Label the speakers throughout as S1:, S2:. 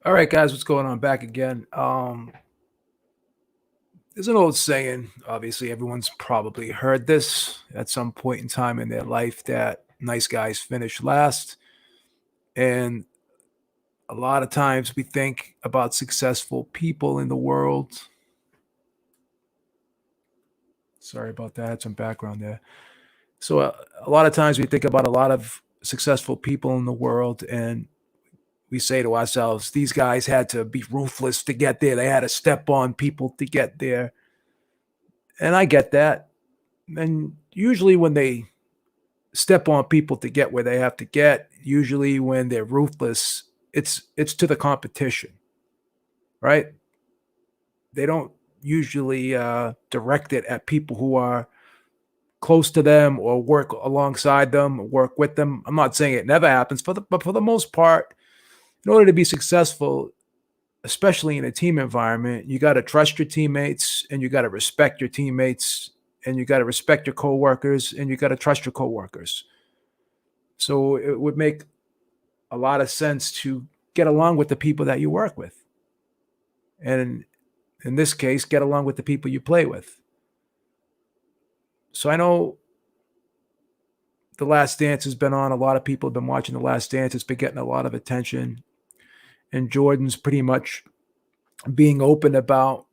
S1: All right, guys, what's going on? Back again. There's an old saying. Obviously, everyone's probably heard this at some point in time in their life that nice guys finish last. And a lot of times we think about successful people in the world. Sorry about that. Some background there. So, a lot of times we think about a lot of successful people in the world, and we say to ourselves, these guys had to be ruthless to get there. They had to step on people to get there. And I get that. And usually when they step on people to get where they have to get, usually when they're ruthless, it's to the competition, right? They don't usually direct it at people who are close to them or work alongside them, or work with them. I'm not saying it never happens, but for the most part, in order to be successful, especially in a team environment, you got to trust your teammates and you got to respect your teammates and you got to respect your coworkers and you got to trust your coworkers. So it would make a lot of sense to get along with the people that you work with. And in this case, get along with the people you play with. So I know The Last Dance has been on. A lot of people have been watching The Last Dance. It's been getting a lot of attention. And Jordan's pretty much being open about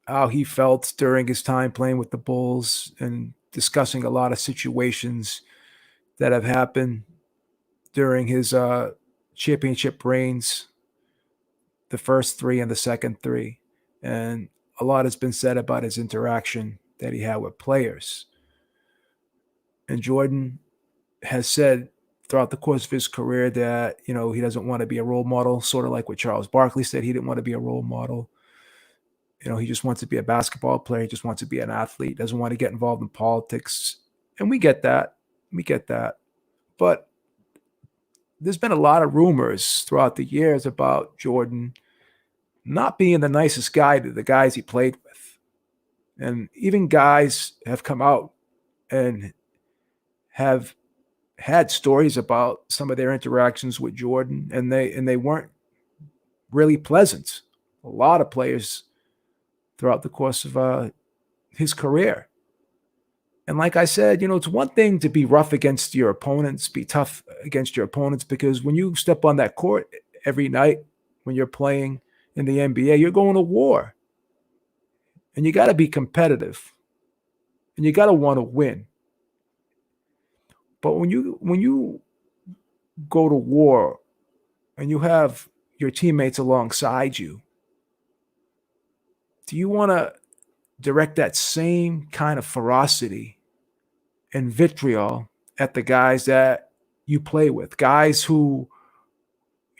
S1: how he felt during his time playing with the Bulls and discussing a lot of situations that have happened during his championship reigns, the first three and the second three. And a lot has been said about his interaction that he had with players. And Jordan has said throughout the course of his career that, he doesn't want to be a role model, sort of like what Charles Barkley said. He didn't want to be a role model. He just wants to be a basketball player. He just wants to be an athlete, doesn't want to get involved in politics. And we get that. We get that. But there's been a lot of rumors throughout the years about Jordan not being the nicest guy to the guys he played with. And even guys have come out and have had stories about some of their interactions with Jordan, and they weren't really pleasant. A lot of players throughout the course of his career. And like I said, it's one thing to be rough against your opponents, be tough against your opponents, because when you step on that court every night when you're playing in the NBA, you're going to war. And you got to be competitive. And you got to want to win. But when you go to war and you have your teammates alongside you, do you want to direct that same kind of ferocity and vitriol at the guys that you play with, guys who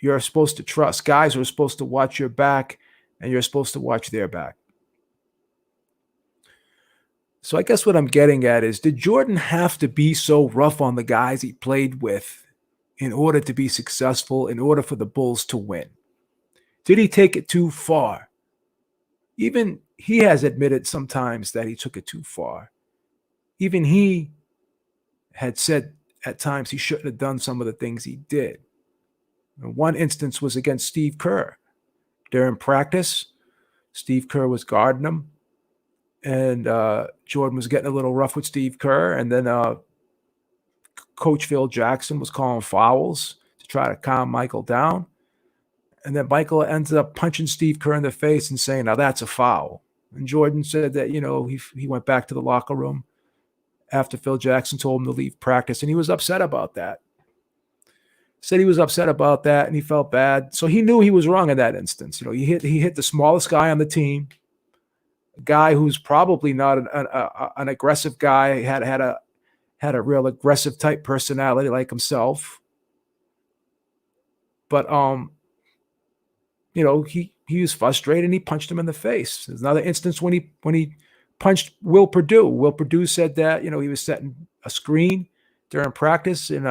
S1: you're supposed to trust, guys who are supposed to watch your back and you're supposed to watch their back? So I guess what I'm getting at is, did Jordan have to be so rough on the guys he played with in order to be successful, in order for the Bulls to win? Did he take it too far? Even he has admitted sometimes that he took it too far. Even he had said at times he shouldn't have done some of the things he did. One instance was against Steve Kerr. During practice, Steve Kerr was guarding him, and Jordan was getting a little rough with Steve Kerr, and then Coach Phil Jackson was calling fouls to try to calm Michael down. And then Michael ends up punching Steve Kerr in the face and saying, "Now that's a foul." And Jordan said that, he went back to the locker room after Phil Jackson told him to leave practice, and he was upset about that. Said he was upset about that, and he felt bad. So he knew he was wrong in that instance. He hit the smallest guy on the team, a guy who's probably not an aggressive guy, had a real aggressive type personality like himself. But he was frustrated and he punched him in the face. There's another instance when he punched Will Perdue. Will Perdue said that he was setting a screen during practice and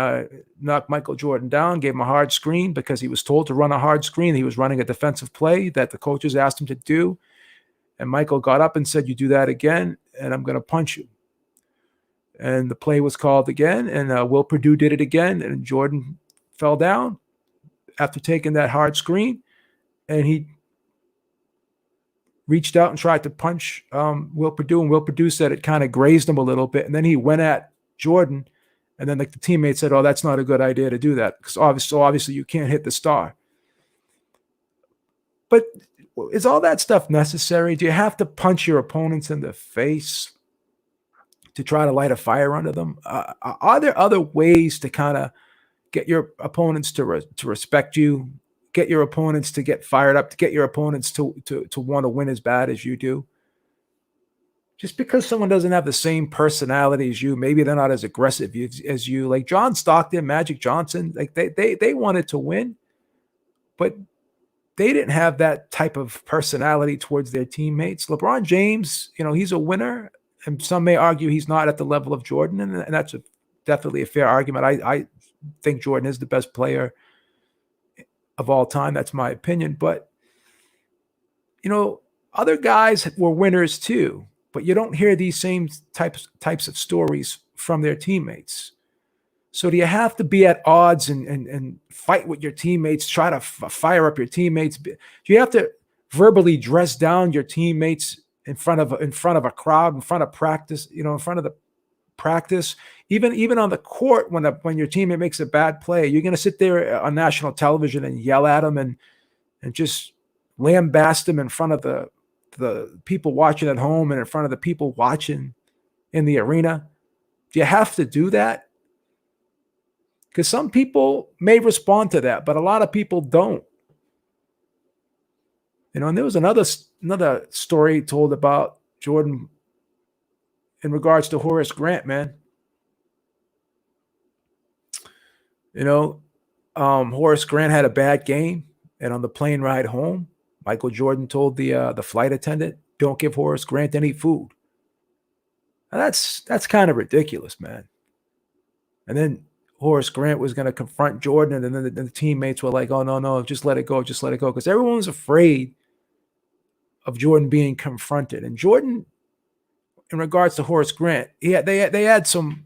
S1: knocked Michael Jordan down, gave him a hard screen because he was told to run a hard screen. He was running a defensive play that the coaches asked him to do. And Michael got up and said, "You do that again, and I'm going to punch you." And the play was called again, and Will Perdue did it again, and Jordan fell down. after taking that hard screen, and he reached out and tried to punch Will Perdue, and Will Perdue said it kind of grazed him a little bit, and then he went at Jordan, and then the teammate said, "Oh, that's not a good idea to do that, because obviously you can't hit the star." But is all that stuff necessary? Do you have to punch your opponents in the face to try to light a fire under them? Are there other ways to kind of get your opponents to respect you, get your opponents to get fired up, to get your opponents to want to win as bad as you do? Just because someone doesn't have the same personality as you, maybe they're not as aggressive as you. Like John Stockton, Magic Johnson, like they wanted to win, but they didn't have that type of personality towards their teammates. LeBron James, he's a winner, and some may argue he's not at the level of Jordan, and that's definitely a fair argument. I think Jordan is the best player of all time. That's my opinion. But, other guys were winners too, but you don't hear these same types of stories from their teammates. So do you have to be at odds and fight with your teammates, try to fire up your teammates? Do you have to verbally dress down your teammates in front of a crowd, in front of practice, in front of the practice, even on the court when your teammate makes a bad play? You're going to sit there on national television and yell at them and just lambast them in front of the people watching at home and in front of the people watching in the arena? Do you have to do that? Because some people may respond to that, but a lot of people don't. And there was another story told about Jordan in regards to Horace Grant, man. Horace Grant had a bad game, and on the plane ride home, Michael Jordan told the flight attendant, "Don't give Horace Grant any food." Now that's kind of ridiculous, man. And then Horace Grant was going to confront Jordan, and then the teammates were like, "Oh, no, just let it go, because everyone was afraid of Jordan being confronted. And Jordan, in regards to Horace Grant, they had some,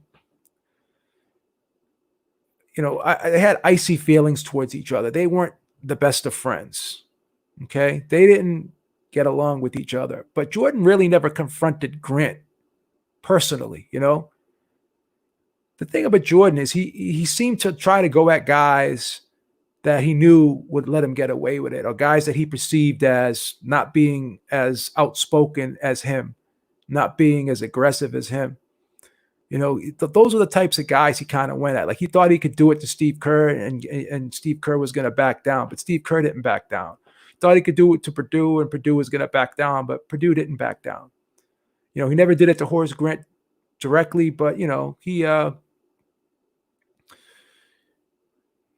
S1: they had icy feelings towards each other. They weren't the best of friends, okay? They didn't get along with each other. But Jordan really never confronted Grant personally, The thing about Jordan is he seemed to try to go at guys that he knew would let him get away with it, or guys that he perceived as not being as outspoken as him, not being as aggressive as him. Those are the types of guys he kind of went at. Like he thought he could do it to Steve Kerr, and Steve Kerr was going to back down, but Steve Kerr didn't back down. Thought he could do it to Perdue, and Perdue was going to back down, but Perdue didn't back down. He never did it to Horace Grant directly, but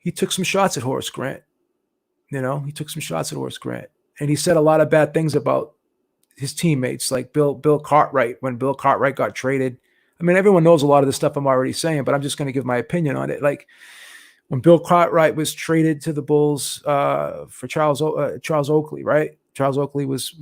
S1: he took some shots at Horace Grant. He took some shots at Horace Grant. And he said a lot of bad things about his teammates, like Bill Cartwright, when Bill Cartwright got traded. I mean, everyone knows a lot of the stuff I'm already saying, but I'm just going to give my opinion on it. Like when Bill Cartwright was traded to the Bulls for Charles Oakley, right? Charles Oakley was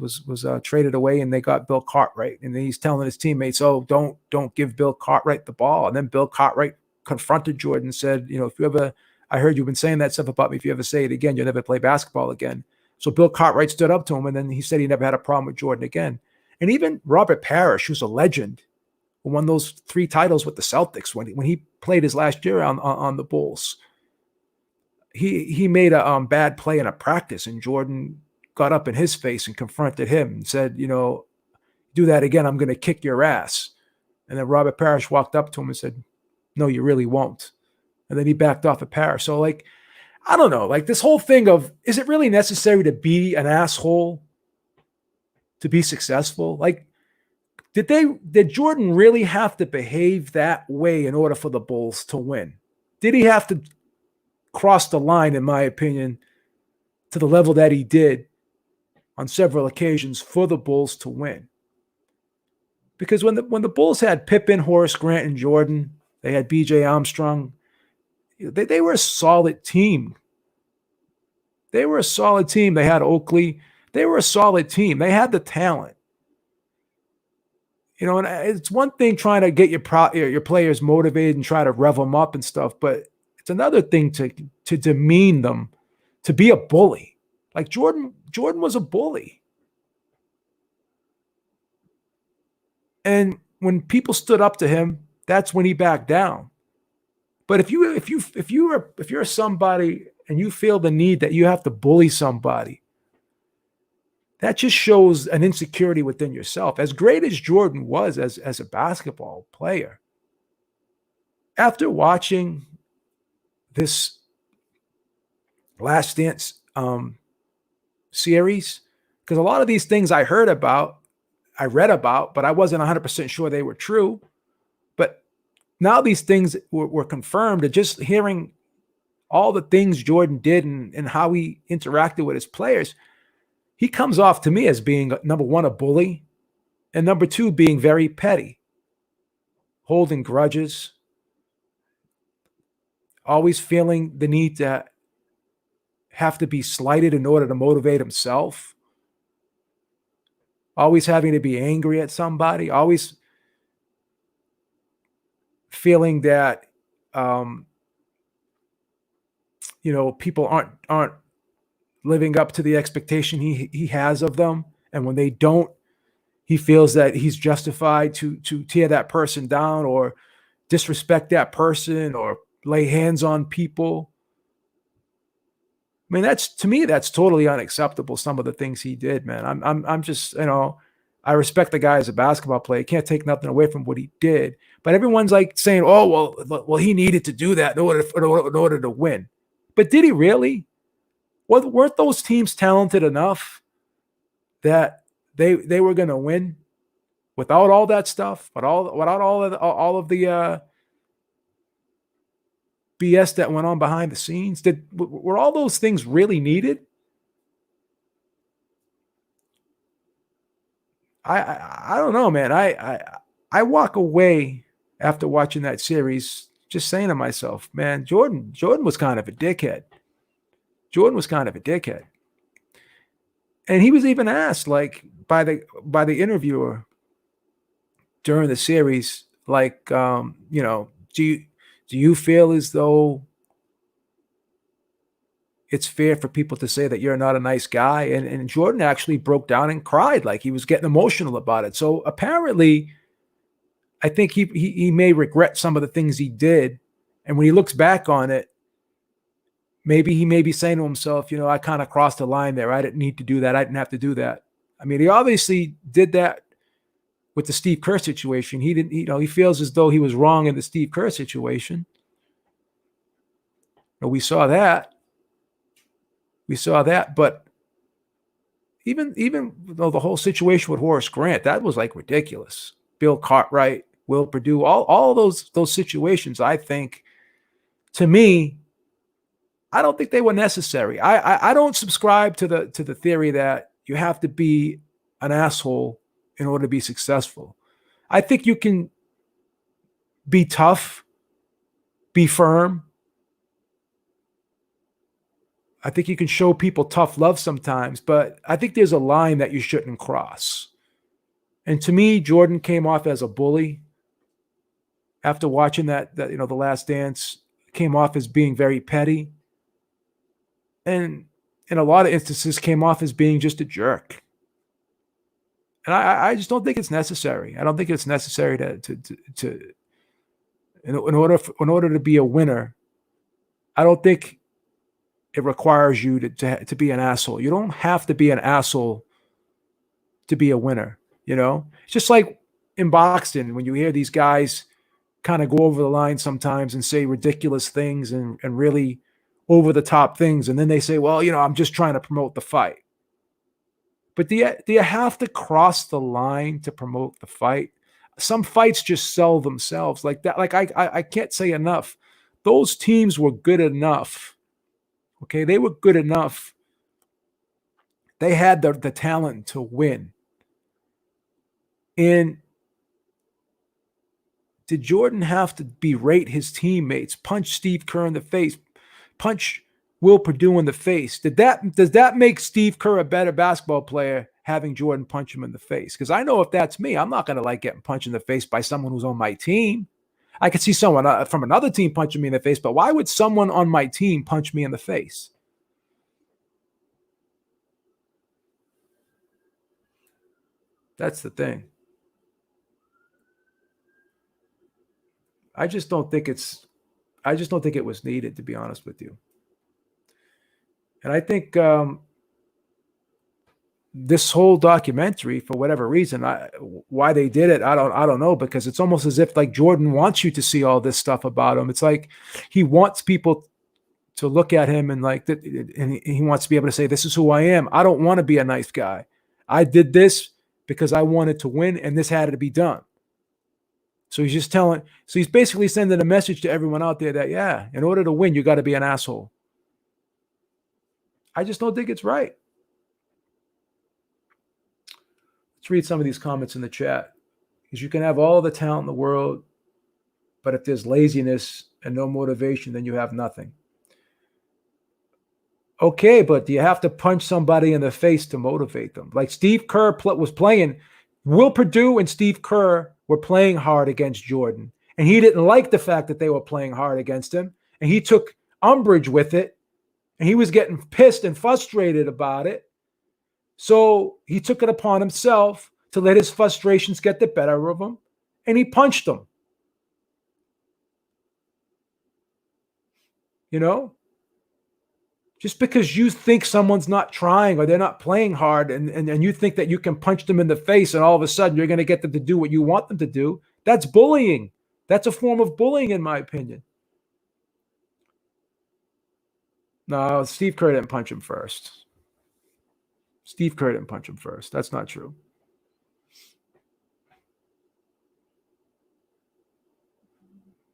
S1: traded away, and they got Bill Cartwright. And then he's telling his teammates, "Oh, don't give Bill Cartwright the ball." And then Bill Cartwright confronted Jordan and said, "If you ever, I heard you've been saying that stuff about me. If you ever say it again, you'll never play basketball again." So Bill Cartwright stood up to him, and then he said he never had a problem with Jordan again. And even Robert Parrish, who's a legend, who won those 3 titles with the Celtics when he played his last year on the Bulls, he made a bad play in a practice, and Jordan got up in his face and confronted him and said, "Do that again, I'm going to kick your ass." And then Robert Parrish walked up to him and said, "No, you really won't." And then he backed off of Parrish. So, like, I don't know, like this whole thing of, is it really necessary to be an asshole to be successful? Like, did Jordan really have to behave that way in order for the Bulls to win? Did he have to cross the line, in my opinion, to the level that he did on several occasions for the Bulls to win? Because when the Bulls had Pippen, Horace Grant, and Jordan, they had B.J. Armstrong. They were a solid team. They were a solid team. They had Oakley. They were a solid team. They had the talent. And it's one thing trying to get your players motivated and try to rev them up and stuff, but it's another thing to demean them to be a bully. Like Jordan was a bully. And when people stood up to him, that's when he backed down. But if you're somebody and you feel the need that you have to bully somebody, that just shows an insecurity within yourself. As great as Jordan was as a basketball player, after watching this Last Dance series, because a lot of these things I read about, but I wasn't 100% sure they were true. But now these things were confirmed, and just hearing all the things Jordan did and how he interacted with his players, he comes off to me as being, number one, a bully, and number two, being very petty, holding grudges, always feeling the need to have to be slighted in order to motivate himself, always having to be angry at somebody, always feeling that people aren't living up to the expectation he has of them, and when they don't, he feels that he's justified to tear that person down or disrespect that person or lay hands on people. I mean, to me, that's totally unacceptable. Some of the things he did, man. I'm just, I respect the guy as a basketball player. Can't take nothing away from what he did. But everyone's like saying, "Oh, well, he needed to do that in order to win." But did he really? Weren't those teams talented enough that they were going to win without all that stuff, without all of the BS that went on behind the scenes? Were all those things really needed? I don't know, man. I walk away after watching that series just saying to myself, man, Jordan was kind of a dickhead. Jordan was kind of a dickhead. And he was even asked, like, by the interviewer during the series, like, do you feel as though it's fair for people to say that you're not a nice guy? And Jordan actually broke down and cried, like he was getting emotional about it. So apparently, I think he may regret some of the things he did. And when he looks back on it, maybe he may be saying to himself, I kind of crossed the line there. I didn't need to do that. I didn't have to do that. I mean, he obviously did that with the Steve Kerr situation. He didn't, he feels as though he was wrong in the Steve Kerr situation. We saw that. But even though the whole situation with Horace Grant, that was like ridiculous. Bill Cartwright, Will Perdue, all those situations, I think, to me, I don't think they were necessary. I don't subscribe to the theory that you have to be an asshole in order to be successful. I think you can be tough, be firm. I think you can show people tough love sometimes, but I think there's a line that you shouldn't cross. And to me, Jordan came off as a bully. After watching that The Last Dance, came off as being very petty. And in a lot of instances came off as being just a jerk. And I just don't think it's necessary. I don't think it's necessary to in order to be a winner. I don't think it requires you to be an asshole. You don't have to be an asshole to be a winner. It's just like in boxing, when you hear these guys kind of go over the line sometimes and say ridiculous things and really over the top things. And then they say, well, I'm just trying to promote the fight. But do you have to cross the line to promote the fight? Some fights just sell themselves like that. Like I can't say enough. Those teams were good enough. Okay. They were good enough. They had the talent to win. And did Jordan have to berate his teammates, punch Steve Kerr in the face, punch Will Perdue in the face? Does that make Steve Kerr a better basketball player, having Jordan punch him in the face? Because I know if that's me, I'm not going to like getting punched in the face by someone who's on my team. I could see someone from another team punching me in the face, but why would someone on my team punch me in the face? That's the thing. I just don't think it was needed, to be honest with you. And I think this whole documentary, for whatever reason, why they did it, I don't know, because it's almost as if like Jordan wants you to see all this stuff about him. It's like he wants people to look at him and like that, and he wants to be able to say, "This is who I am. I don't want to be a nice guy. I did this because I wanted to win, and this had to be done." So he's just telling. So he's basically sending a message to everyone out there that, yeah, in order to win, you got to be an asshole. I just don't think it's right. Let's read some of these comments in the chat. Because you can have all the talent in the world, but if there's laziness and no motivation, then you have nothing. Okay, but do you have to punch somebody in the face to motivate them? Like Steve Kerr was playing, Will Perdue and Steve Kerr were playing hard against Jordan, and he didn't like the fact that they were playing hard against him, and he took umbrage with it, and he was getting pissed and frustrated about it. So he took it upon himself to let his frustrations get the better of him, and he punched them. You know? Just because you think someone's not trying or they're not playing hard and you think that you can punch them in the face and all of a sudden you're going to get them to do what you want them to do, that's bullying. That's a form of bullying, in my opinion. No, Steve Kerr didn't punch him first. Steve Kerr didn't punch him first. That's not true.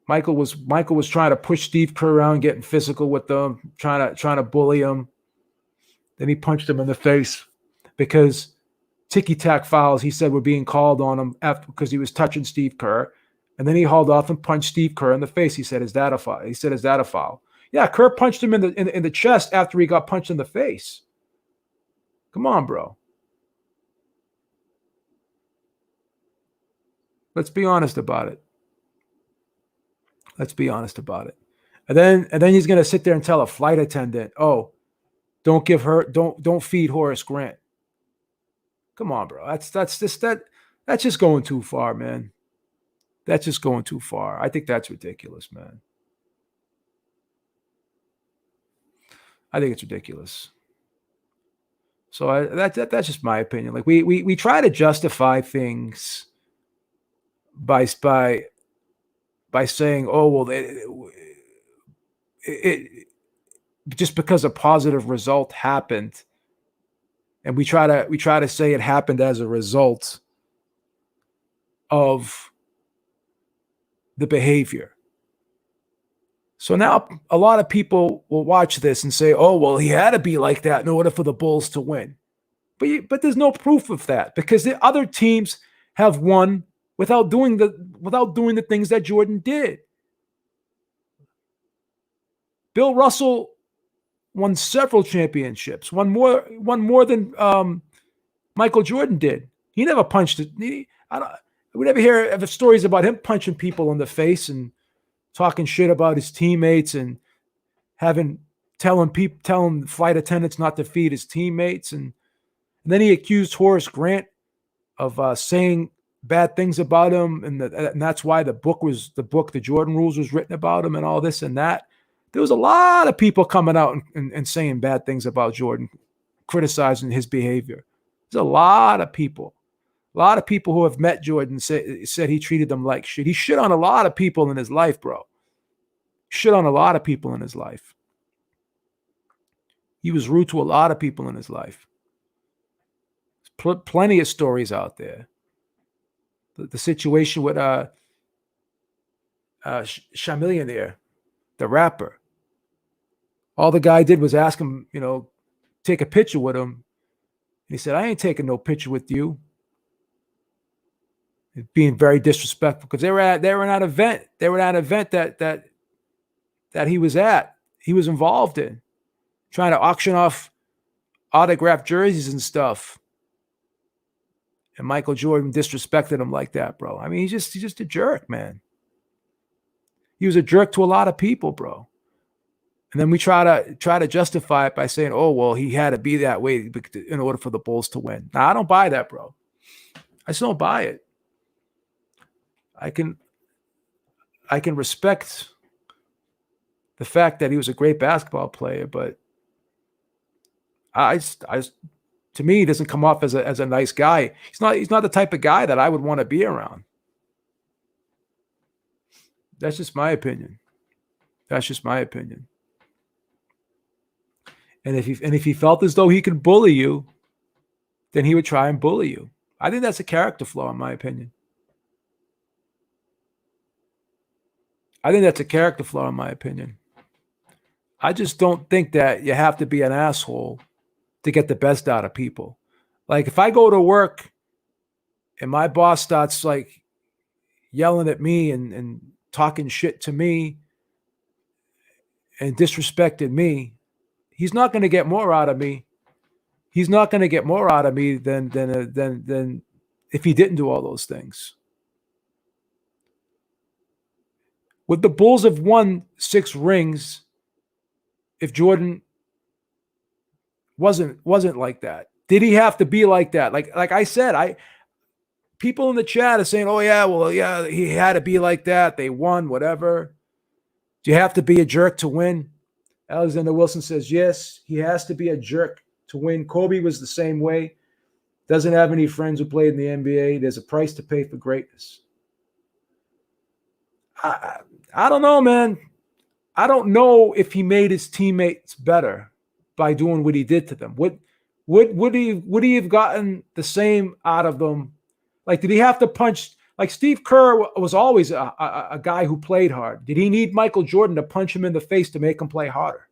S1: Michael was trying to push Steve Kerr around, getting physical with them, trying to bully him. Then he punched him in the face because ticky-tack fouls, he said, were being called on him because he was touching Steve Kerr. And then he hauled off and punched Steve Kerr in the face. He said, "Is that a foul?" He said, "Is that a foul?" Yeah, Kerr punched him in the chest after he got punched in the face. Come on, bro. Let's be honest about it. Let's be honest about it. And then he's going to sit there and tell a flight attendant, "Oh, don't feed Horace Grant." Come on, bro. That's just going too far, man. That's just going too far. I think that's ridiculous, man. I think it's ridiculous. So that's just my opinion. Like we try to justify things by saying, "Oh, well, it just because a positive result happened," and we try to say it happened as a result of the behavior. So now a lot of people will watch this and say, "Oh, well, he had to be like that in order for the Bulls to win." But there's no proof of that because the other teams have won without doing the things that Jordan did. Bill Russell won several championships, won more than Michael Jordan did. He never punched it. We never hear of stories about him punching people in the face and talking shit about his teammates and telling flight attendants not to feed his teammates. And then he accused Horace Grant of saying bad things about him, and that's why the book, The Jordan Rules, was written about him and all this and that. There was a lot of people coming out and saying bad things about Jordan, criticizing his behavior. There's a lot of people who have met Jordan said he treated them like shit. He shit on a lot of people in his life, bro. Shit on a lot of people in his life. He was rude to a lot of people in his life. Plenty of stories out there. The situation with Chamillionaire, the rapper. All the guy did was ask him, take a picture with him. He said, "I ain't taking no picture with you." Being very disrespectful because they were at an event. They were at an event that he was at. He was involved in, trying to auction off autographed jerseys and stuff. And Michael Jordan disrespected him like that, bro. I mean, he's just a jerk, man. He was a jerk to a lot of people, bro. And then we try to justify it by saying, "Oh, well, he had to be that way in order for the Bulls to win." Now, I don't buy that, bro. I just don't buy it. I can respect the fact that he was a great basketball player, but I to me, he doesn't come off as a nice guy. He's not the type of guy that I would want to be around. That's just my opinion. That's just my opinion. And if he felt as though he could bully you, then he would try and bully you. I think that's a character flaw, in my opinion. I think that's a character flaw, in my opinion. I just don't think that you have to be an asshole to get the best out of people. Like if I go to work and my boss starts like yelling at me and talking shit to me and disrespecting me, he's not going to get more out of me. He's not going to get more out of me than if he didn't do all those things. Would the Bulls have won 6 rings if Jordan wasn't like that? Did he have to be like that? Like I said, people in the chat are saying, "Oh yeah, well yeah, he had to be like that. They won, whatever." Do you have to be a jerk to win? Alexander Wilson says, "Yes, he has to be a jerk to win." Kobe was the same way. Doesn't have any friends who played in the NBA. There's a price to pay for greatness. I don't know, man. I don't know if he made his teammates better by doing what he did to them. Would he have gotten the same out of them? Like, did he have to punch? Like Steve Kerr was always a guy who played hard. Did he need Michael Jordan to punch him in the face to make him play harder?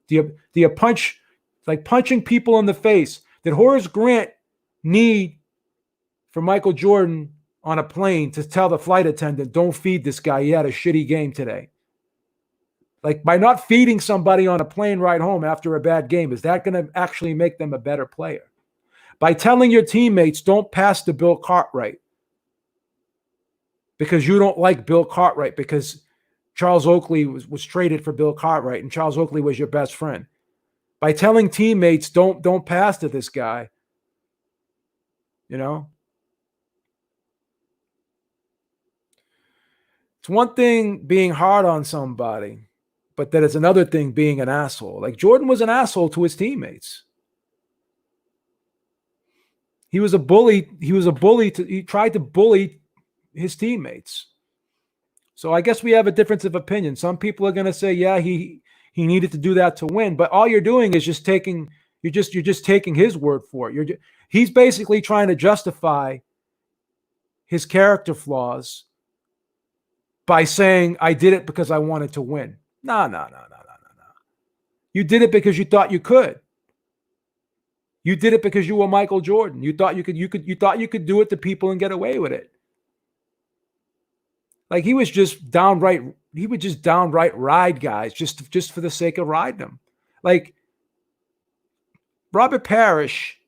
S1: Do you punch, like punching people in the face? Did Horace Grant need for Michael Jordan on a plane to tell the flight attendant, "Don't feed this guy. He had a shitty game today"? Like by not feeding somebody on a plane ride home after a bad game, is that going to actually make them a better player? By telling your teammates, "Don't pass to Bill Cartwright," because you don't like Bill Cartwright because Charles Oakley was traded for Bill Cartwright and Charles Oakley was your best friend. By telling teammates, don't pass to this guy, you know? It's one thing being hard on somebody, but that is another thing being an asshole. Like Jordan was an asshole to his teammates. He was a bully. He tried to bully his teammates. So I guess we have a difference of opinion. Some people are going to say, yeah, he needed to do that to win, but all you're doing is just taking his word for it. He's basically trying to justify his character flaws by saying, "I did it because I wanted to win." No. You did it because you thought you could. You did it because you were Michael Jordan. You thought you could do it to people and get away with it. Like he would just downright ride guys just for the sake of riding them. Like Robert Parrish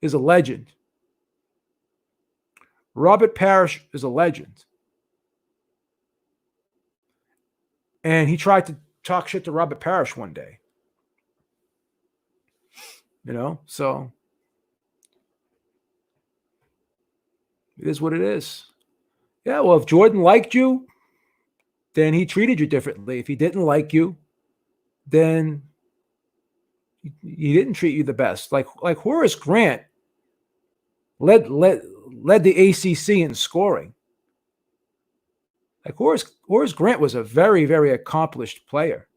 S1: is a legend. Robert Parrish is a legend. And he tried to talk shit to Robert Parrish one day. You know, so it is what it is. Yeah, well, if Jordan liked you, then he treated you differently. If he didn't like you, then he didn't treat you the best. Like Horace Grant led the ACC in scoring. Like Horace Grant was a very, very accomplished player.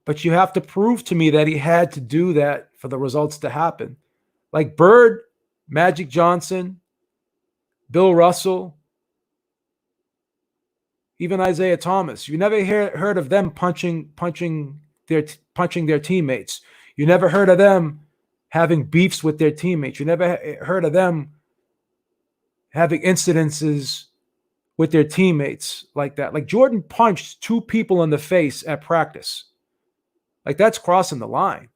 S1: But you have to prove to me that he had to do that for the results to happen. Like Bird, Magic Johnson, Bill Russell, even Isaiah Thomas. You never heard of them punching their teammates. You never heard of them having beefs with their teammates. You never heard of them having incidences with their teammates like that. Like Jordan punched 2 people in the face at practice. Like that's crossing the line.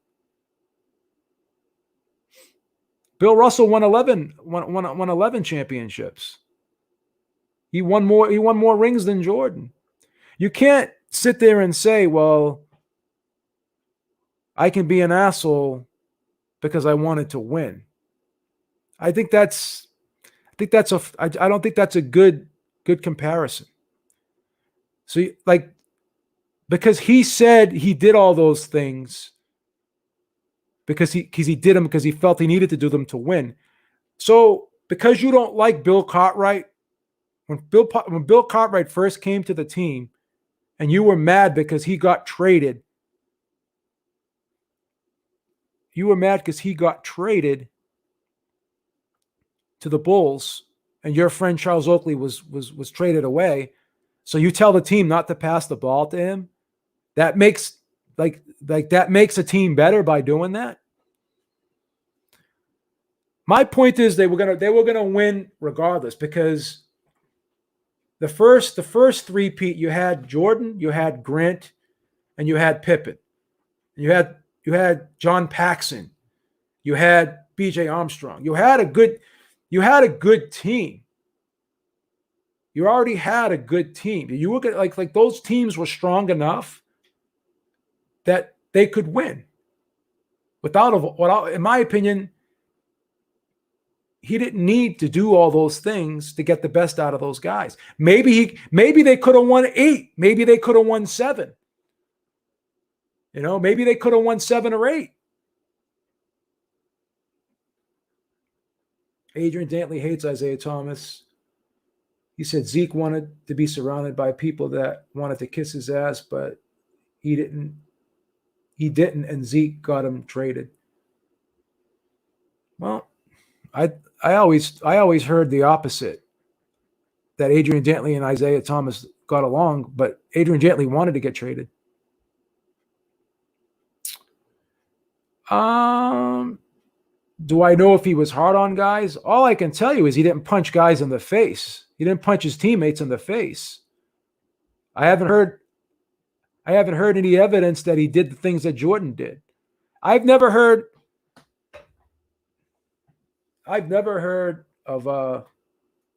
S1: Bill Russell won 11 championships. He won more rings than Jordan. You can't sit there and say, "Well, I can be an asshole because I wanted to win. I don't think that's a good comparison. So like, because he said he did all those things because he did them because he felt he needed to do them to win. So because you don't like Bill Cartwright, when Bill Cartwright first came to the team and you were mad because he got traded, to the Bulls, and your friend Charles Oakley was traded away. So you tell the team not to pass the ball to him. That makes that makes a team better by doing that. My point is they were gonna win regardless, because the first three-peat, you had Jordan, you had Grant, and you had Pippen. You had John Paxson, you had B.J. Armstrong. You had a good team. You already had a good team. You look at like those teams were strong enough that they could win. In my opinion, he didn't need to do all those things to get the best out of those guys. Maybe they could have won 8. Maybe they could have won 7. Maybe they could have won 7 or 8. Adrian Dantley hates Isaiah Thomas. He said Zeke wanted to be surrounded by people that wanted to kiss his ass, but he didn't, and Zeke got him traded. Well, I always heard the opposite, that Adrian Dantley and Isaiah Thomas got along, but Adrian Dantley wanted to get traded. Do I know if he was hard on guys? All I can tell you is he didn't punch guys in the face. He didn't punch his teammates in the face. I haven't heard any evidence that he did the things that Jordan did. I've never heard of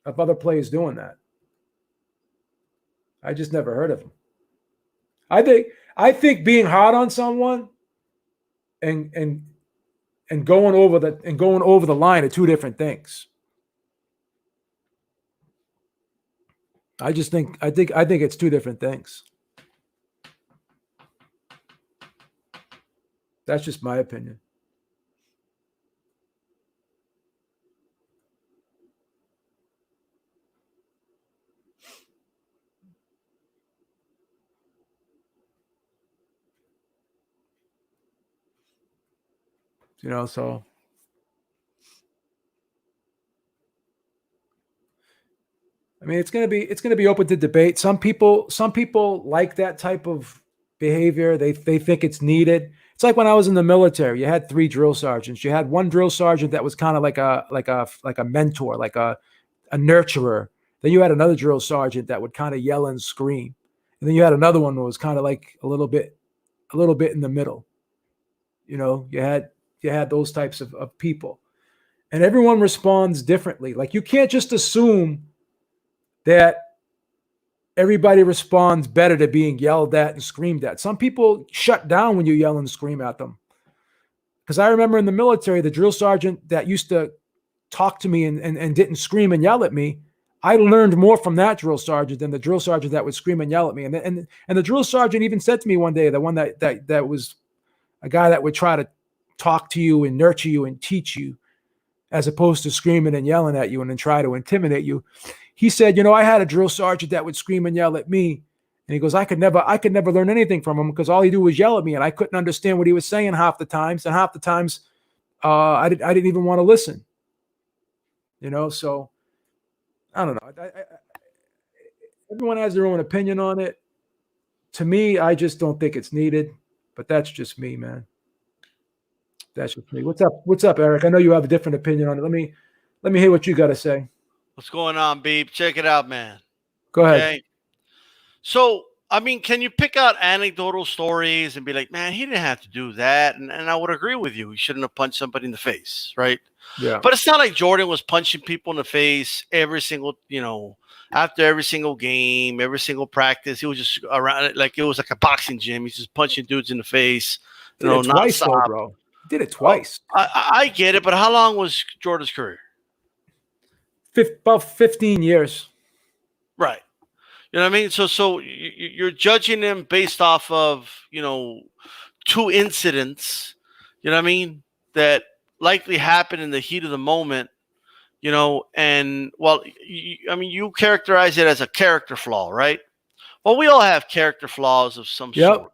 S1: other players doing that. I just never heard of them. I think being hard on someone and going over the line are two different things. I think it's two different things. That's just my opinion. So I mean, it's gonna be open to debate. Some people like that type of behavior. They think it's needed. It's like when I was in the military. You had 3 drill sergeants. You had one drill sergeant that was kind of like a mentor, like a nurturer. Then you had another drill sergeant that would kind of yell and scream, and then you had another one that was kind of like a little bit in the middle. You had those types of people, and everyone responds differently. Like, you can't just assume that everybody responds better to being yelled at and screamed at. Some people shut down when you yell and scream at them. Because I remember in the military, the drill sergeant that used to talk to me and didn't scream and yell at me, I learned more from that drill sergeant than the drill sergeant that would scream and yell at me. And the drill sergeant even said to me one day, the one that was a guy that would try to talk to you and nurture you and teach you, as opposed to screaming and yelling at you and then try to intimidate you. He said, I had a drill sergeant that would scream and yell at me. And he goes, I could never learn anything from him because all he do was yell at me, and I couldn't understand what he was saying half the times. And half the times, I didn't even want to listen. So I don't know. Everyone has their own opinion on it. To me, I just don't think it's needed, but that's just me, man. That's just me. What's up, Eric? I know you have a different opinion on it. Let me hear what you got to say.
S2: What's going on, Beep? Check it out, man.
S1: Go ahead.
S2: Okay. So, I mean, can you pick out anecdotal stories and be like, man, he didn't have to do that? And I would agree with you. He shouldn't have punched somebody in the face, right?
S1: Yeah.
S2: But it's not like Jordan was punching people in the face every single, after every single game, every single practice. He was just around it like it was like a boxing gym. He's just punching dudes in the face,
S1: Twice, though, bro. Did it twice.
S2: I get it, but how long was Jordan's career?
S1: About 15 years.
S2: Right. You know what I mean? So you're judging him based off of, two incidents, you know what I mean, that likely happened in the heat of the moment, and well, you characterize it as a character flaw, right? Well, we all have character flaws of some sort.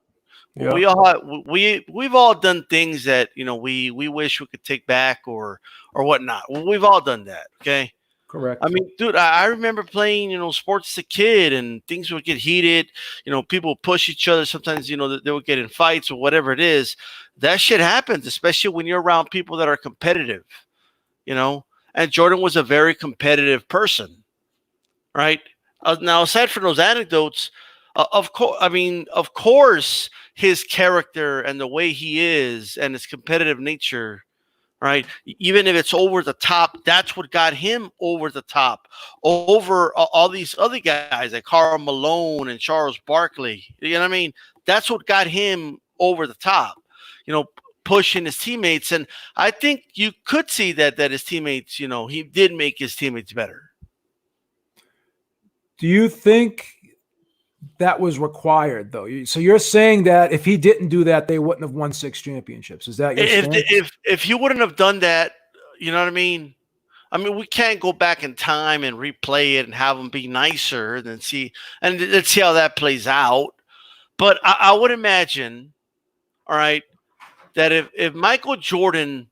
S1: Yep.
S2: We all have, we've all done things that we wish we could take back or whatnot. We've all done that. Okay.
S1: Correct.
S2: I mean, dude, I remember playing, sports as a kid, and things would get heated. People push each other. Sometimes, they would get in fights or whatever it is. That shit happens, especially when you're around people that are competitive, And Jordan was a very competitive person, right? Now, aside from those anecdotes, of course, his character and the way he is and his competitive nature, right? Even if it's over the top, that's what got him over the top over all these other guys like Karl Malone and Charles Barkley. You know what I mean? That's what got him over the top, pushing his teammates. And I think you could see that his teammates, he did make his teammates better.
S1: Do you think that was required, though? So you're saying that if he didn't do that, they wouldn't have won 6 championships. Is that your stance?
S2: If he wouldn't have done that, you know what I mean? I mean, we can't go back in time and replay it and have him be nicer and let's see how that plays out. But I would imagine, all right, that if Michael Jordan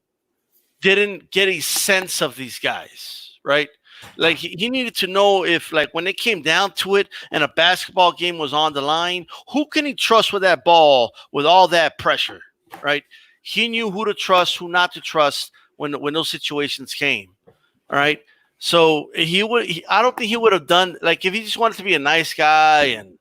S2: didn't get a sense of these guys, right? Like he needed to know if, like, when it came down to it and a basketball game was on the line, who can he trust with that ball with all that pressure, right? He knew who to trust, who not to trust when those situations came, all right? So I don't think he would have done, like, if he just wanted to be a nice guy and,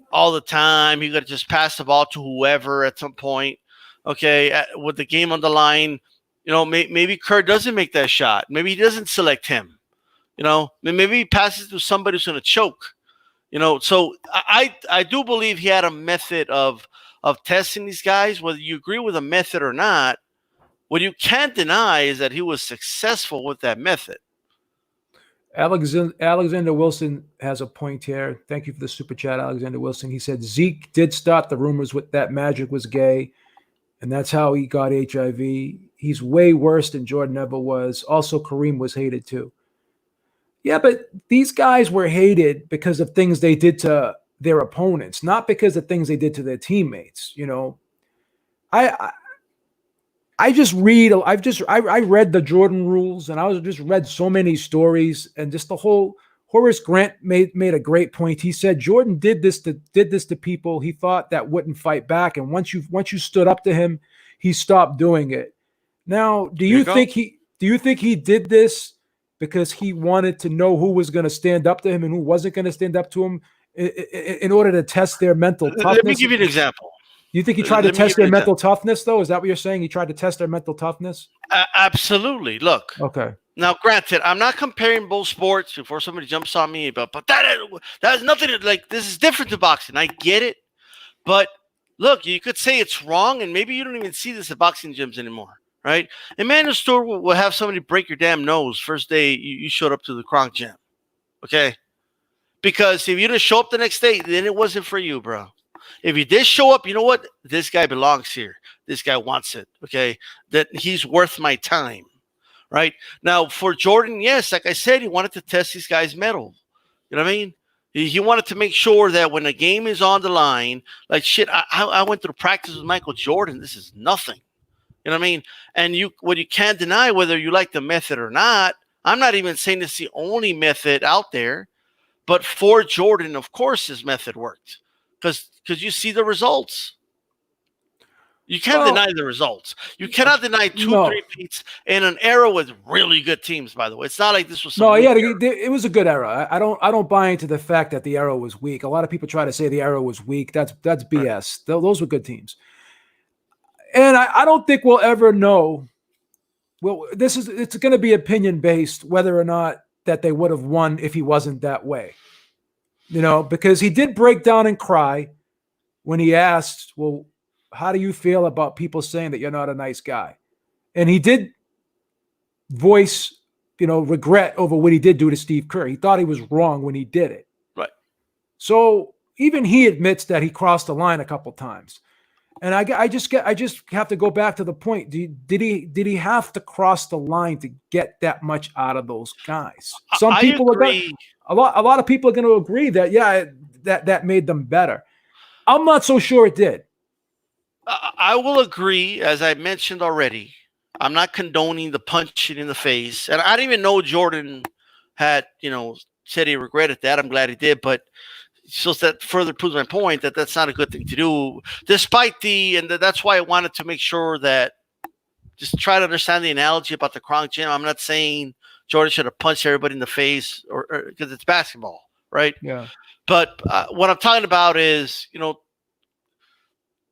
S2: all the time, he could have just passed the ball to whoever at some point, okay, with the game on the line. Maybe Kerr doesn't make that shot. Maybe he doesn't select him. Maybe he passes to somebody who's going to choke. So I do believe he had a method of testing these guys. Whether you agree with the method or not, what you can't deny is that he was successful with that method.
S1: Alexander Wilson has a point here. Thank you for the super chat, Alexander Wilson. He said Zeke did start the rumors with that Magic was gay, and that's how he got HIV. He's way worse than Jordan ever was. Also, Kareem was hated too. Yeah, but these guys were hated because of things they did to their opponents, not because of things they did to their teammates. I read the Jordan rules, and I just read so many stories, and just the whole. Horace Grant made a great point. He said Jordan did this to people he thought that wouldn't fight back, and once you stood up to him, he stopped doing it. Now, do you think he did this because he wanted to know who was going to stand up to him and who wasn't going to stand up to him in order to test their mental toughness?
S2: Let me give you an example.
S1: You think he tried to test their mental toughness, though? Is that what you're saying? He tried to test their mental toughness?
S2: Absolutely. Look.
S1: Okay.
S2: Now, granted, I'm not comparing both sports before somebody jumps on me, but that has nothing to, like, this is different to boxing. I get it. But look, you could say it's wrong, and maybe you don't even see this at boxing gyms anymore, right? Emmanuel Stewart will have somebody break your damn nose first day you showed up to the Kronk gym, okay? Because if you didn't show up the next day, then it wasn't for you, bro. If you did show up, you know what? This guy belongs here. This guy wants it, okay? That he's worth my time, right? Now, for Jordan, yes, like I said, he wanted to test these guys' mettle. You know what I mean? He wanted to make sure that when a game is on the line, like, shit, I went through practice with Michael Jordan. This is nothing. You know what I mean? And what you can't deny, whether you like the method or not, I'm not even saying it's the only method out there, but for Jordan, of course, his method worked because you see the results. You can't deny the results. You cannot deny three peats in an era with really good teams. By the way, it's not like this was.
S1: It was a good era. I don't buy into the fact that the era was weak. A lot of people try to say the era was weak. That's BS. Right. Those were good teams, and I don't think we'll ever know. Well, it's going to be opinion based whether or not that they would have won if he wasn't that way. Because he did break down and cry when he asked, well, how do you feel about people saying that you're not a nice guy? And he did voice, regret over what he did do to Steve Kerr. He thought he was wrong when he did it.
S2: Right.
S1: So even he admits that he crossed the line a couple times. And I just have to go back to the point. Did he have to cross the line to get that much out of those guys? Some people
S2: agree.
S1: a lot of people are going to agree that that made them better. I'm not so sure it did.
S2: I will agree, as I mentioned already. I'm not condoning the punching in the face, and I didn't even know Jordan had said he regretted that. I'm glad he did, but so that further proves my point that that's not a good thing to do, despite that's why I wanted to make sure that just try to understand the analogy about the Kronk gym. I'm not saying Jordan should have punched everybody in the face or because it's basketball, right?
S1: Yeah.
S2: But what I'm talking about is,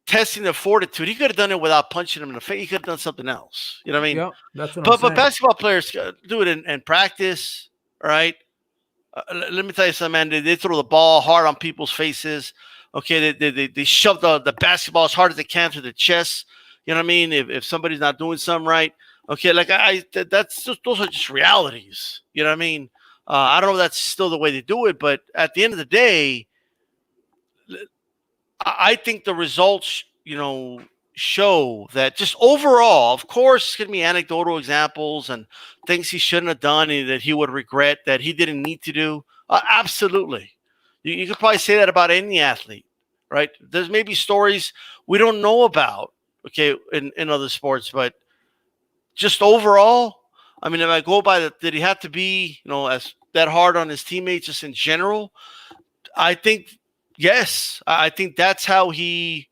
S2: testing their fortitude. He could have done it without punching him in the face. He could have done something else. You know what I mean?
S1: Yeah, that's what I'm saying.
S2: But basketball players do it in practice, all right? Let me tell you something, man. They throw the ball hard on people's faces. Okay, they shove the basketball as hard as they can to the chest. You know what I mean? If somebody's not doing something right, okay, like those are just realities. You know what I mean? I don't know if that's still the way they do it, but at the end of the day, I think the results, show that just overall, of course, it's going to be anecdotal examples and things he shouldn't have done and that he would regret that he didn't need to do. Absolutely. You could probably say that about any athlete, right? There's maybe stories we don't know about, okay, in other sports, but just overall, I mean, if I go by did he have to be, as that hard on his teammates just in general? I think, yes. I think that's how he,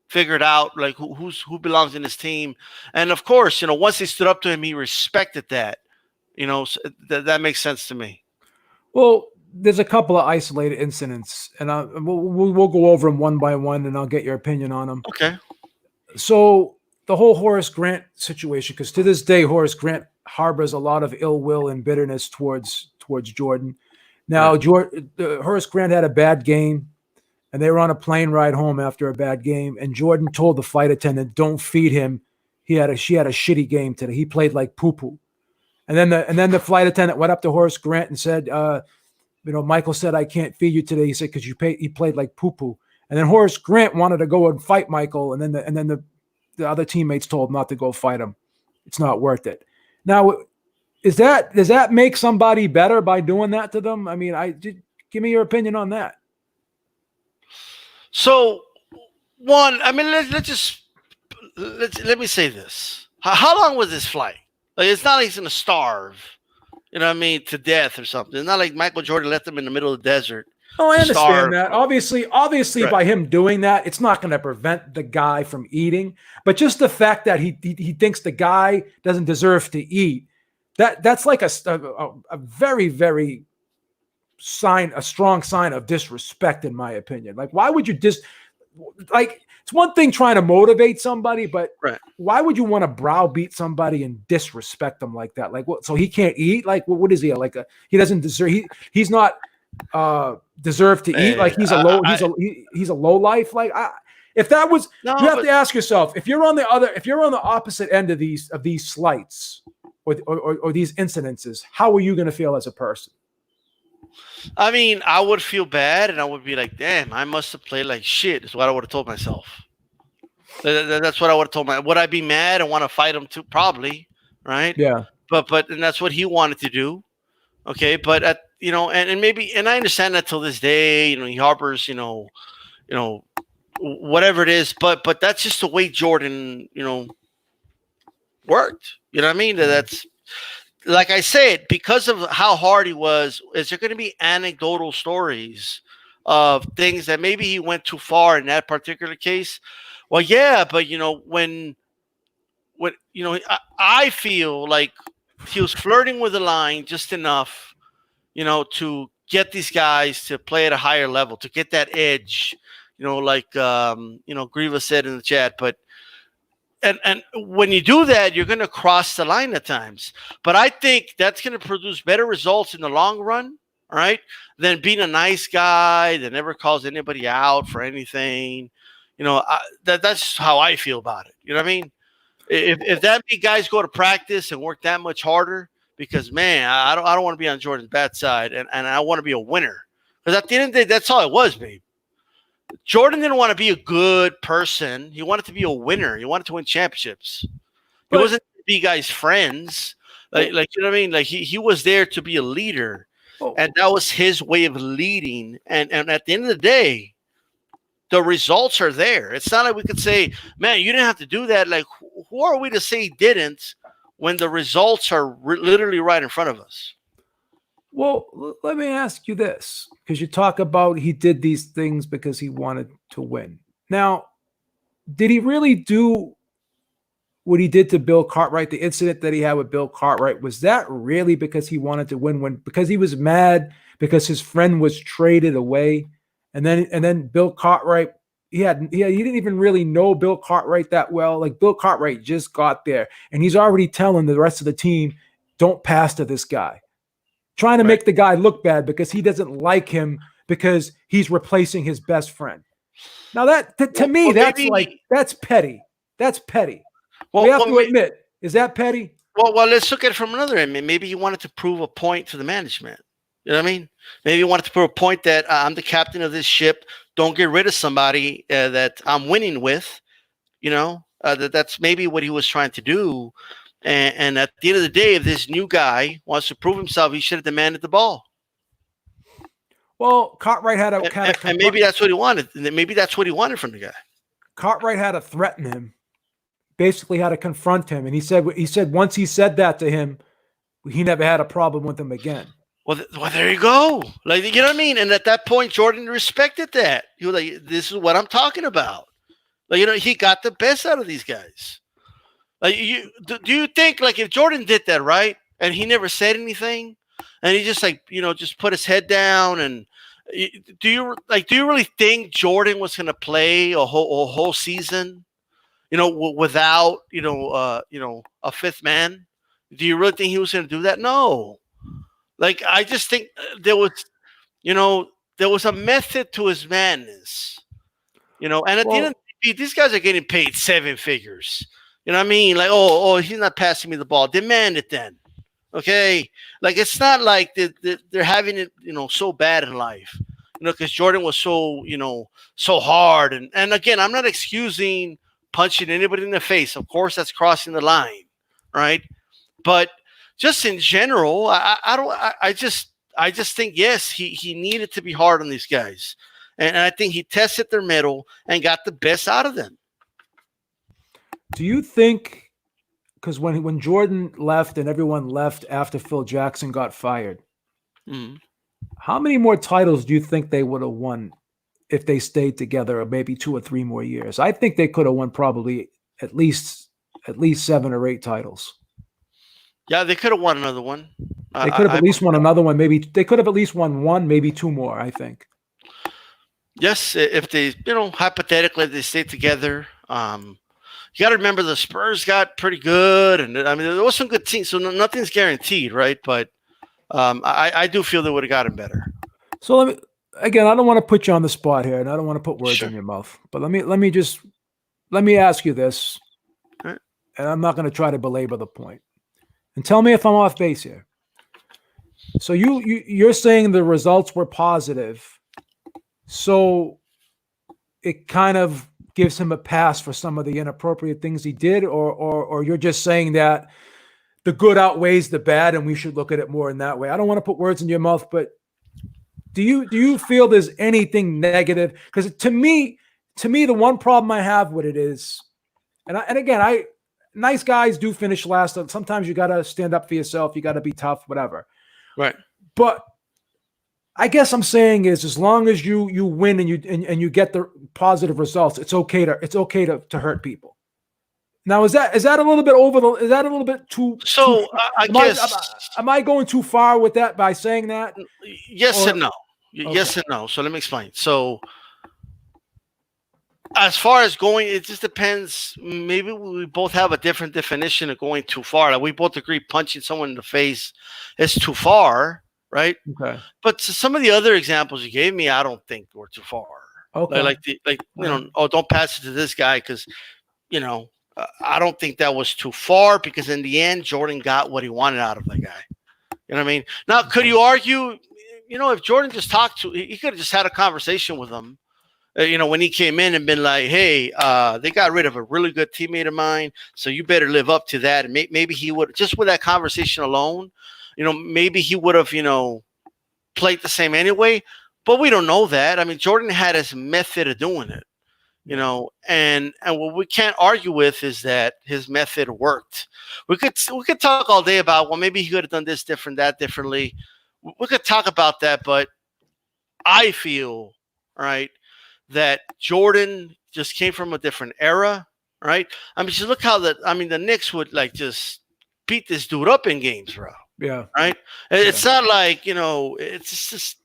S2: figured out like who belongs in his team. And of course, once they stood up to him, he respected that. So that makes sense to me.
S1: Well, there's a couple of isolated incidents, and we'll go over them one by one, and I'll get your opinion on them.
S2: Okay.
S1: So the whole Horace Grant situation, because to this day, Horace Grant harbors a lot of ill will and bitterness towards Jordan. Now, Horace Grant had a bad game, and they were on a plane ride home after a bad game, and Jordan told the flight attendant, "Don't feed him. She had a shitty game today. He played like poo-poo." And then the flight attendant went up to Horace Grant and said, "Michael said I can't feed you today." He said because he played like poo-poo. And then Horace Grant wanted to go and fight Michael, and then the other teammates told him not to go fight him. It's not worth it. Now, does that make somebody better by doing that to them? I mean, give me your opinion on that.
S2: So, one, I mean, let me say this. How long was this flight? Like, it's not like he's going to starve, to death or something. It's not like Michael Jordan left him in the middle of the desert.
S1: Oh, I understand that. Obviously,
S2: right.
S1: By him doing that, it's not going to prevent the guy from eating. But just the fact that he thinks the guy doesn't deserve to eat, that's like a very, very a strong sign of disrespect, in my opinion. Like, why would you it's one thing trying to motivate somebody, but
S2: right.
S1: Why would you want to browbeat somebody and disrespect them like that? Like, what? So he can't eat? Like, what is he? Like, he doesn't deserve. He's not deserve to eat. Like, he's a low life. Like, if that was, you have to ask yourself, if you're on the opposite end of these slights or these incidences, how are you going to feel as a person?
S2: I mean, I would feel bad, and I would be like, "Damn, I must have played like shit." Is what I would have told myself. That's what I would have told myself. Would I be mad and want to fight him too? Probably, right?
S1: Yeah.
S2: But and that's what he wanted to do. Okay, but and maybe, and I understand that till this day. He harbors, whatever it is. But that's just the way Jordan, worked. You know what I mean? That's. Like I said, because of how hard he was, is there going to be anecdotal stories of things that maybe he went too far in that particular case? Well, yeah, but when I feel like he was flirting with the line just enough, to get these guys to play at a higher level, to get that edge, like Grieva said in the chat, but. And when you do that, you're going to cross the line at times. But I think that's going to produce better results in the long run, all right, than being a nice guy that never calls anybody out for anything. That's how I feel about it. You know what I mean? If that many guys go to practice and work that much harder, because man, I don't want to be on Jordan's bad side, and I want to be a winner. Because at the end of the day, that's all it was, babe. Jordan didn't want to be a good person. He wanted to be a winner. He wanted to win championships. He wasn't to be guys' friends. Like you know what I mean? Like he was there to be a leader, and that was his way of leading. And at the end of the day, the results are there. It's not like we could say, man, you didn't have to do that. Like, who are we to say he didn't when the results are literally right in front of us?
S1: Well, let me ask you this, because you talk about he did these things because he wanted to win. Now, did he really do what he did to Bill Cartwright? The incident that he had with Bill Cartwright, was that really because he wanted to win? Because he was mad because his friend was traded away, and then Bill Cartwright, he didn't even really know Bill Cartwright that well. Like, Bill Cartwright just got there, and he's already telling the rest of the team, "Don't pass to this guy," trying to make the guy look bad because he doesn't like him because he's replacing his best friend. Now that to me, that's petty. That's petty. We have to admit, is that petty?
S2: Well, let's look at it from another end. Maybe he wanted to prove a point to the management. You know what I mean? Maybe he wanted to prove a point that I'm the captain of this ship. Don't get rid of somebody that I'm winning with. That's maybe what he was trying to do. And at the end of the day, if this new guy wants to prove himself, he should have demanded the ball.
S1: Well, Cartwright had
S2: and maybe that's what he wanted. Maybe that's what he wanted from the guy.
S1: Cartwright had to threaten him, basically had to confront him, and he said once he said that to him, he never had a problem with him again.
S2: Well, there you go. Like, you know what I mean? And at that point, Jordan respected that. He was like, "This is what I'm talking about." Like, he got the best out of these guys. Like, do you think, like, if Jordan did that, right, and he never said anything, and he just just put his head down, and do you really think Jordan was going to play a whole season, without a fifth man? Do you really think he was going to do that? No. Like, I just think there was a method to his madness, and at the end of the day, these guys are getting paid 7 figures. You know what I mean? Like, oh, he's not passing me the ball. Demand it then. Okay? Like, it's not like they're having it, so bad in life. Because Jordan was so hard. And again, I'm not excusing punching anybody in the face. Of course, that's crossing the line, right? But just in general, I just think, yes, he needed to be hard on these guys. And I think he tested their mettle and got the best out of them.
S1: Do you think, because when Jordan left and everyone left after Phil Jackson got fired, how many more titles do you think they would have won if they stayed together, or maybe 2 or 3 more years? I think they could have won probably at least 7 or 8 titles.
S2: Yeah, they could have won another one.
S1: They could have at least won another one. Maybe they could have at least won 1, maybe 2 more, I think.
S2: Yes, if they, hypothetically, they stayed together. You got to remember the Spurs got pretty good, and I mean there was some good teams, so nothing's guaranteed, right? But I do feel they would have gotten better.
S1: So I don't want to put you on the spot here, and I don't want to put words in your mouth, but let me ask you this, and I'm not going to try to belabor the point, and tell me if I'm off base here. So you're saying the results were positive, so it kind of gives him a pass for some of the inappropriate things he did, or you're just saying that the good outweighs the bad and we should look at it more in that way? I don't want to put words in your mouth, but do you feel there's anything negative? Because to me, the one problem I have with it is, and again, nice guys do finish last. Sometimes you got to stand up for yourself. You got to be tough, whatever.
S2: Right.
S1: But I guess I'm saying is, as long as you win and you get the positive results, it's okay to hurt people. Now, is that a little bit is that a little bit too?
S2: So I guess
S1: am I going too far with that by saying that?
S2: Yes and no. Yes and no. So let me explain. So as far as going, it just depends. Maybe we both have a different definition of going too far. Like, we both agree punching someone in the face is too far, right?
S1: Okay.
S2: But some of the other examples you gave me, I don't think were too far.
S1: Okay.
S2: Oh, don't pass it to this guy because I don't think that was too far because in the end, Jordan got what he wanted out of that guy. You know what I mean? Now, could you argue, if Jordan just talked to, he could have just had a conversation with him, when he came in and been like, hey, they got rid of a really good teammate of mine, so you better live up to that. And maybe he would, just with that conversation alone, maybe he would have, played the same anyway. But we don't know that. I mean, Jordan had his method of doing it. And what we can't argue with is that his method worked. We could talk all day about, well, maybe he could have done this different, that differently. We could talk about that, but I feel right that Jordan just came from a different era, right? I mean, just look how the Knicks would just beat this dude up in games, bro.
S1: Yeah.
S2: Right. It's not like it's just.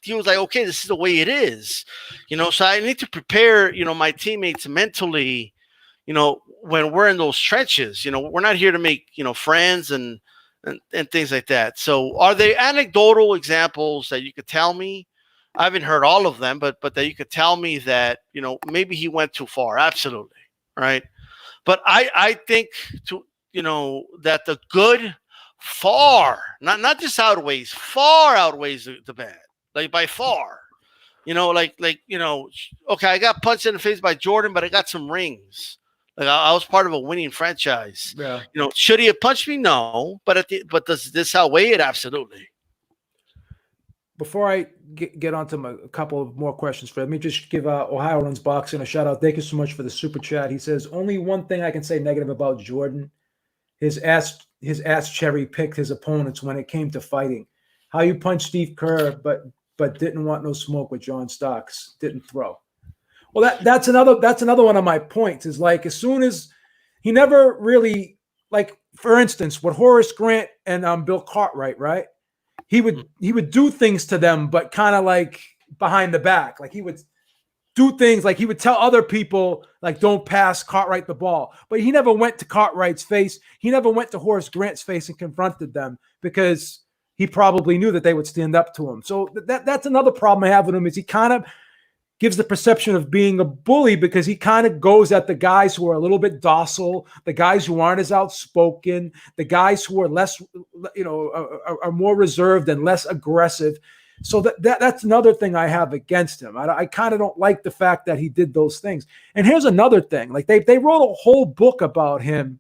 S2: He was like, okay, this is the way it is, so I need to prepare, my teammates mentally, when we're in those trenches, we're not here to make, friends and things like that. So are there anecdotal examples that you could tell me? I haven't heard all of them, but that you could tell me that, maybe he went too far. Absolutely. Right. But I think that the good far, not just far outweighs the bad. Like by far, okay, I got punched in the face by Jordan, but I got some rings. Like I was part of a winning franchise.
S1: Yeah.
S2: Should he have punched me? No, but does this outweigh it? Absolutely.
S1: Before I get on to a couple of more questions, let me just give Ohio Runs Boxing a shout out. Thank you so much for the super chat. He says, only one thing I can say negative about Jordan, his ass cherry picked his opponents when it came to fighting. How you punch Steve Kerr, but didn't want no smoke with John Starks, didn't throw. Well, that's another one of my points is like, as soon as he never really, like, for instance, with Horace Grant and Bill Cartwright, right? He would do things to them, but kind of like behind the back. Like he would do things like he would tell other people, like, don't pass Cartwright the ball. But he never went to Cartwright's face. He never went to Horace Grant's face and confronted them because he probably knew that they would stand up to him. So that's another problem I have with him is he kind of gives the perception of being a bully because he kind of goes at the guys who are a little bit docile, the guys who aren't as outspoken, the guys who are less, are more reserved and less aggressive. So that's another thing I have against him. I kind of don't like the fact that he did those things. And here's another thing. Like they wrote a whole book about him,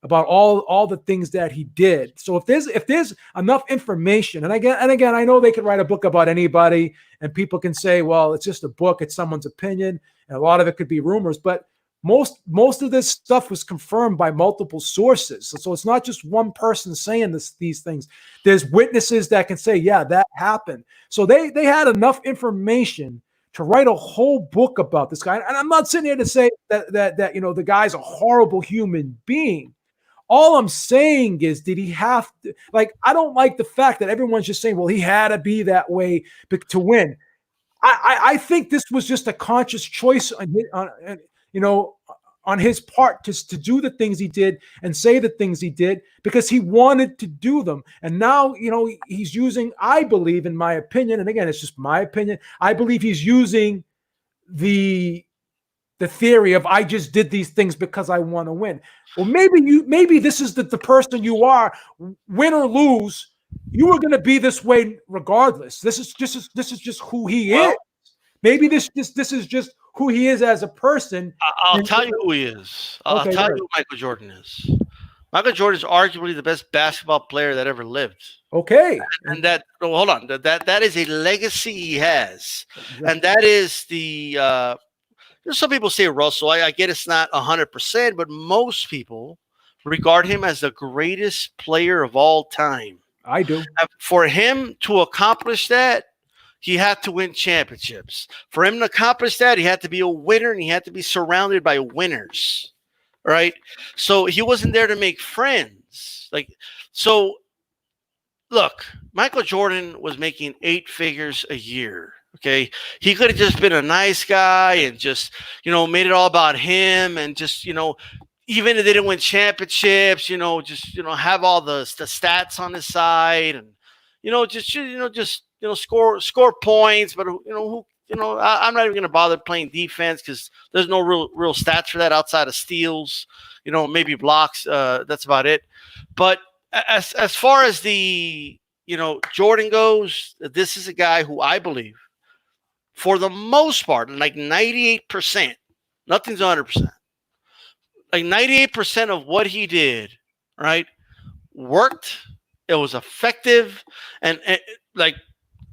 S1: about all the things that he did. So if there's enough information, and again, I know they could write a book about anybody and people can say, well, it's just a book, it's someone's opinion, and a lot of it could be rumors, but most of this stuff was confirmed by multiple sources. So it's not just one person saying these things. There's witnesses that can say, yeah, that happened. So they had enough information to write a whole book about this guy. And I'm not sitting here to say that the guy's a horrible human being. All I'm saying is, did he have to, like, I don't like the fact that everyone's just saying, well, he had to be that way to win. I think this was just a conscious choice on his part to do the things he did and say the things he did because he wanted to do them. And now, he's using, I believe, in my opinion, and again, it's just my opinion, I believe he's using the theory of I just did these things because I want to win. Well, maybe this is the person you are, win or lose. You are going to be this way regardless. This is just who he is. Maybe this is just who he is as a person.
S2: I'll tell you who he is. I'll tell you who Michael Jordan is. Michael Jordan is arguably the best basketball player that ever lived.
S1: Okay.
S2: And hold on. That is a legacy he has. And that is the some people say Russell. I get it's not 100%, but most people regard him as the greatest player of all time.
S1: I do.
S2: For him to accomplish that, he had to win championships. For him to accomplish that, he had to be a winner, and he had to be surrounded by winners, right? So he wasn't there to make friends. Look, Michael Jordan was making 8 figures a year. Okay, he could have just been a nice guy and just, made it all about him and just, even if they didn't win championships, just, have all the stats on his side and, score points. But, I'm not even going to bother playing defense because there's no real stats for that outside of steals, maybe blocks. That's about it. But as far as the Jordan goes, this is a guy who I believe, for the most part, like 98%, nothing's 100%. Like 98% of what he did, right, worked. It was effective, and like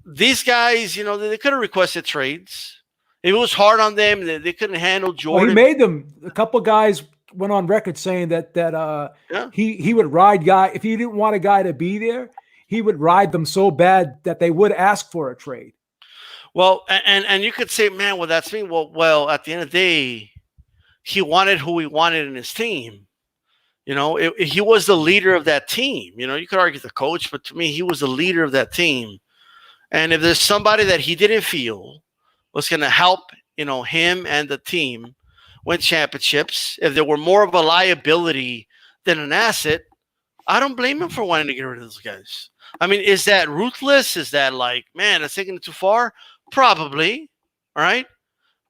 S2: these guys, they could have requested trades. It was hard on them. They couldn't handle Jordan.
S1: Well, he made them. A couple guys went on record saying that he would ride guy if he didn't want a guy to be there. He would ride them so bad that they would ask for a trade.
S2: Well, and you could say, man, well, that's me. Well, at the end of the day, he wanted who he wanted in his team. He was the leader of that team. You could argue the coach, but to me, he was the leader of that team. And if there's somebody that he didn't feel was going to help, him and the team win championships, if there were more of a liability than an asset, I don't blame him for wanting to get rid of those guys. I mean, is that ruthless? Is that like, man, that's taking it too far? Probably. All right.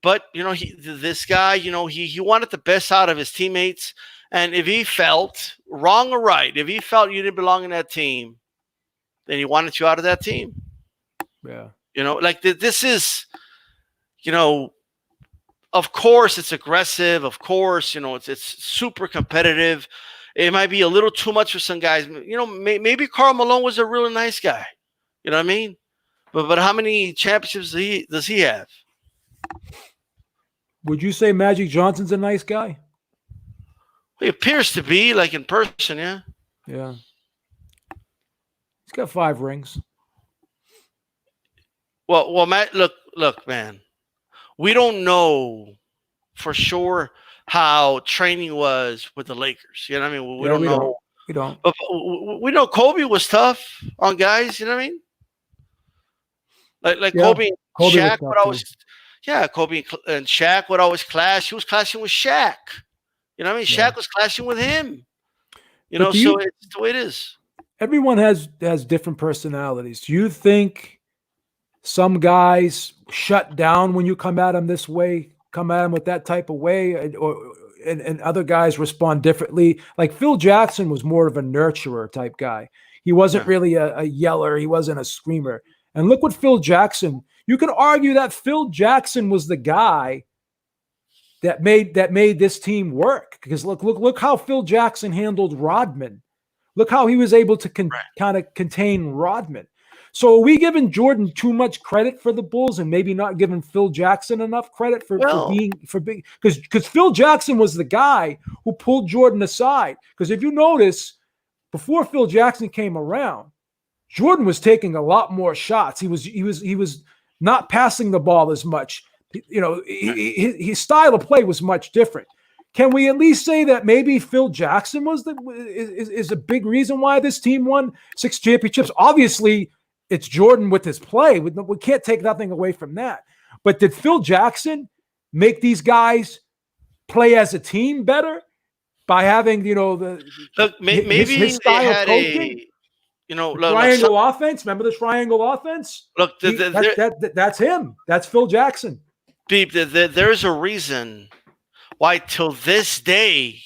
S2: But, this guy, he wanted the best out of his teammates. And if he felt wrong or right, if he felt you didn't belong in that team, then he wanted you out of that team.
S1: Yeah.
S2: Like this is, of course it's aggressive. Of course, it's super competitive. It might be a little too much for some guys. Maybe Karl Malone was a really nice guy. You know what I mean? But how many championships does he have?
S1: Would you say Magic Johnson's a nice guy?
S2: He appears to be, like in person, yeah.
S1: Yeah. He's got 5 rings.
S2: Well, Matt, look, man. We don't know for sure how training was with the Lakers. You know what I mean? We don't know.
S1: We don't.
S2: But we know Kobe was tough on guys. You know what I mean? Like Kobe and Shaq would always, Kobe and Shaq would always clash. He was clashing with Shaq. You know what I mean? Shaq was clashing with him. So it's the way it is.
S1: Everyone has different personalities. Do you think some guys shut down when you come at them this way, come at them with that type of way, and other guys respond differently? Like Phil Jackson was more of a nurturer type guy. He wasn't really a yeller. He wasn't a screamer. And look what Phil Jackson, you can argue that Phil Jackson was the guy that made this team work. Because look how Phil Jackson handled Rodman. Look how he was able to kind of contain Rodman. So are we giving Jordan too much credit for the Bulls and maybe not giving Phil Jackson enough credit for being because Phil Jackson was the guy who pulled Jordan aside. Because if you notice, before Phil Jackson came around, Jordan was taking a lot more shots. He was not passing the ball as much. His style of play was much different. Can we at least say that maybe Phil Jackson is a big reason why this team won 6 championships? Obviously, it's Jordan with his play. We can't take nothing away from that. But did Phil Jackson make these guys play as a team better by having
S2: maybe
S1: his style
S2: they had
S1: of coaching? Triangle offense. Remember the triangle offense?
S2: Look,
S1: that's him. That's Phil Jackson.
S2: Beep, there's a reason why till this day,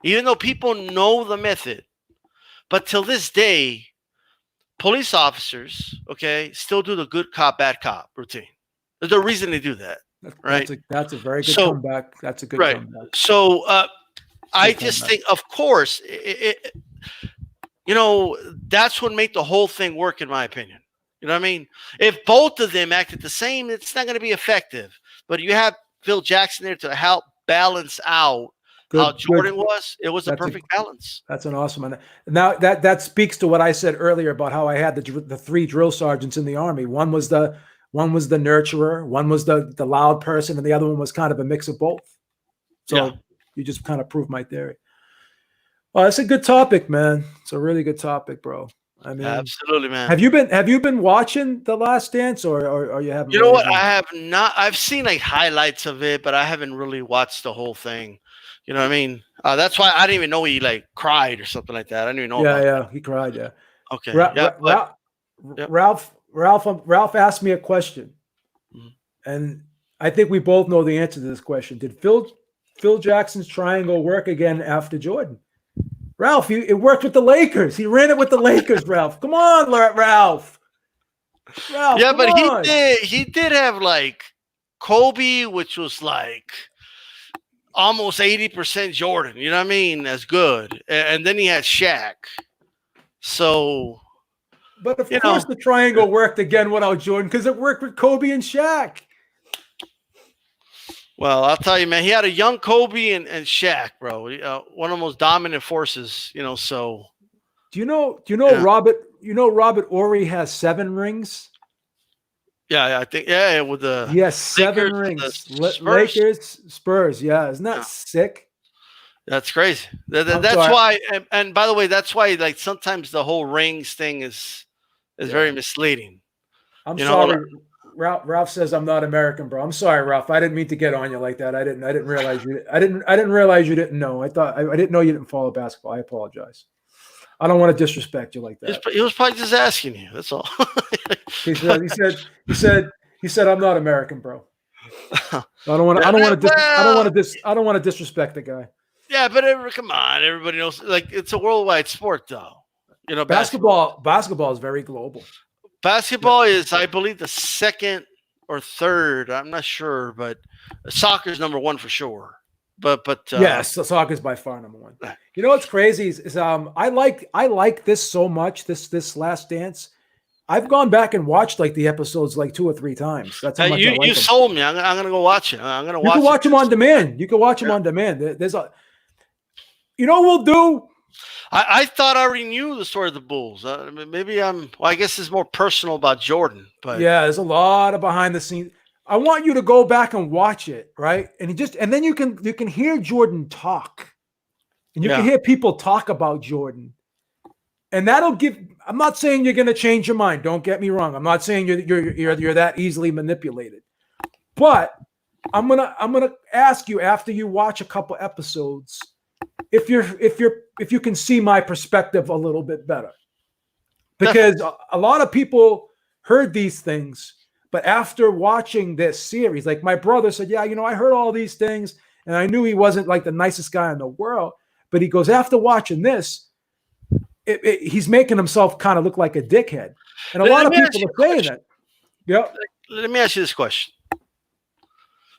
S2: even though people know the method, but till this day, police officers, still do the good cop, bad cop routine. There's a reason they do that, right?
S1: That's a very good comeback. That's a good comeback.
S2: So I just think, of course, that's what made the whole thing work, in my opinion. You know what I mean? If both of them acted the same, it's not going to be effective. But you have Phil Jackson there to help balance out how Jordan was. It was a perfect balance.
S1: That's an awesome one. Now that speaks to what I said earlier about how I had the 3 drill sergeants in the Army. One was the nurturer, one was the loud person, and the other one was kind of a mix of both. So you just kind of proved my theory. Well, that's a good topic, man. It's a really good topic, bro. I mean,
S2: absolutely, man.
S1: Have you been watching The Last Dance, or you haven't?
S2: You know what? I have not. I've seen like highlights of it, but I haven't really watched the whole thing. You know what I mean? That's why I didn't even know he like cried or something like that. I didn't even know.
S1: Yeah, he cried. Yeah.
S2: Okay.
S1: Ralph Ralph asked me a question,
S2: Mhm.
S1: and I think we both know the answer to this question. Did Phil Jackson's triangle work again after Jordan? Ralph, it worked with the Lakers. He ran it with the Lakers, Ralph. Come on, Ralph. Ralph,
S2: Yeah,
S1: come
S2: but
S1: on.
S2: he did have like Kobe, which was like almost 80% Jordan. You know what I mean? That's good. And then he had Shaq. So
S1: But of
S2: you
S1: course,
S2: know,
S1: the triangle worked again without Jordan because it worked with Kobe and Shaq.
S2: well, I'll tell you, man, he had a young Kobe and Shaq, bro. One of the most dominant forces. So
S1: Do you know
S2: yeah,
S1: Robert? You know Robert Ory has 7 rings.
S2: yeah, I think yeah, with the
S1: He has 7
S2: Lakers and the
S1: rings.
S2: Spurs.
S1: Lakers, Spurs. Yeah, isn't that
S2: Yeah,
S1: sick?
S2: that's crazy.
S1: I'm
S2: That's
S1: sorry.
S2: why. And by the way, that's why like sometimes the whole rings thing is
S1: Yeah,
S2: very misleading.
S1: I'm
S2: You know,
S1: sorry. Ralph says I'm not American, bro. I'm sorry, Ralph. I didn't mean to get on you like that. I didn't realize you. I didn't realize you didn't know. I didn't know you didn't follow basketball. I apologize. I don't want to disrespect you like that.
S2: he was probably just asking you. That's all.
S1: He said I'm not American, bro. I don't want to disrespect the guy.
S2: Yeah, but come on, everybody knows. Like it's a worldwide sport, though.
S1: Basketball is very global.
S2: Basketball is, I believe, the second or third. I'm not sure, but soccer's number one for sure. But
S1: yes, soccer is by far number one. You know what's crazy is I like this so much. This Last Dance. I've gone back and watched like the episodes like 2 or 3 times. That's how much I like
S2: you
S1: them.
S2: sold me. I'm gonna go watch it. I'm gonna watch.
S1: You can watch them on demand. You can watch them on demand. There's a. You know what we'll do?
S2: I thought I already knew the story of the Bulls. Maybe I'm. Well, I guess it's more personal about Jordan. But
S1: Yeah, there's a lot of behind the scenes. I want you to go back and watch it, right? And then you can hear Jordan talk, and you can hear people talk about Jordan, and that'll give. I'm not saying you're going to change your mind. Don't get me wrong. I'm not saying you're that easily manipulated, but I'm gonna ask you after you watch a couple episodes if you can see my perspective a little bit better, because a lot of people heard these things, but after watching this series, like my brother said, yeah, I heard all these things and I knew he wasn't like the nicest guy in the world, but he goes, after watching this, he's making himself kind of look like a dickhead, and a lot of people are saying that. Yeah.
S2: Let me ask you this question.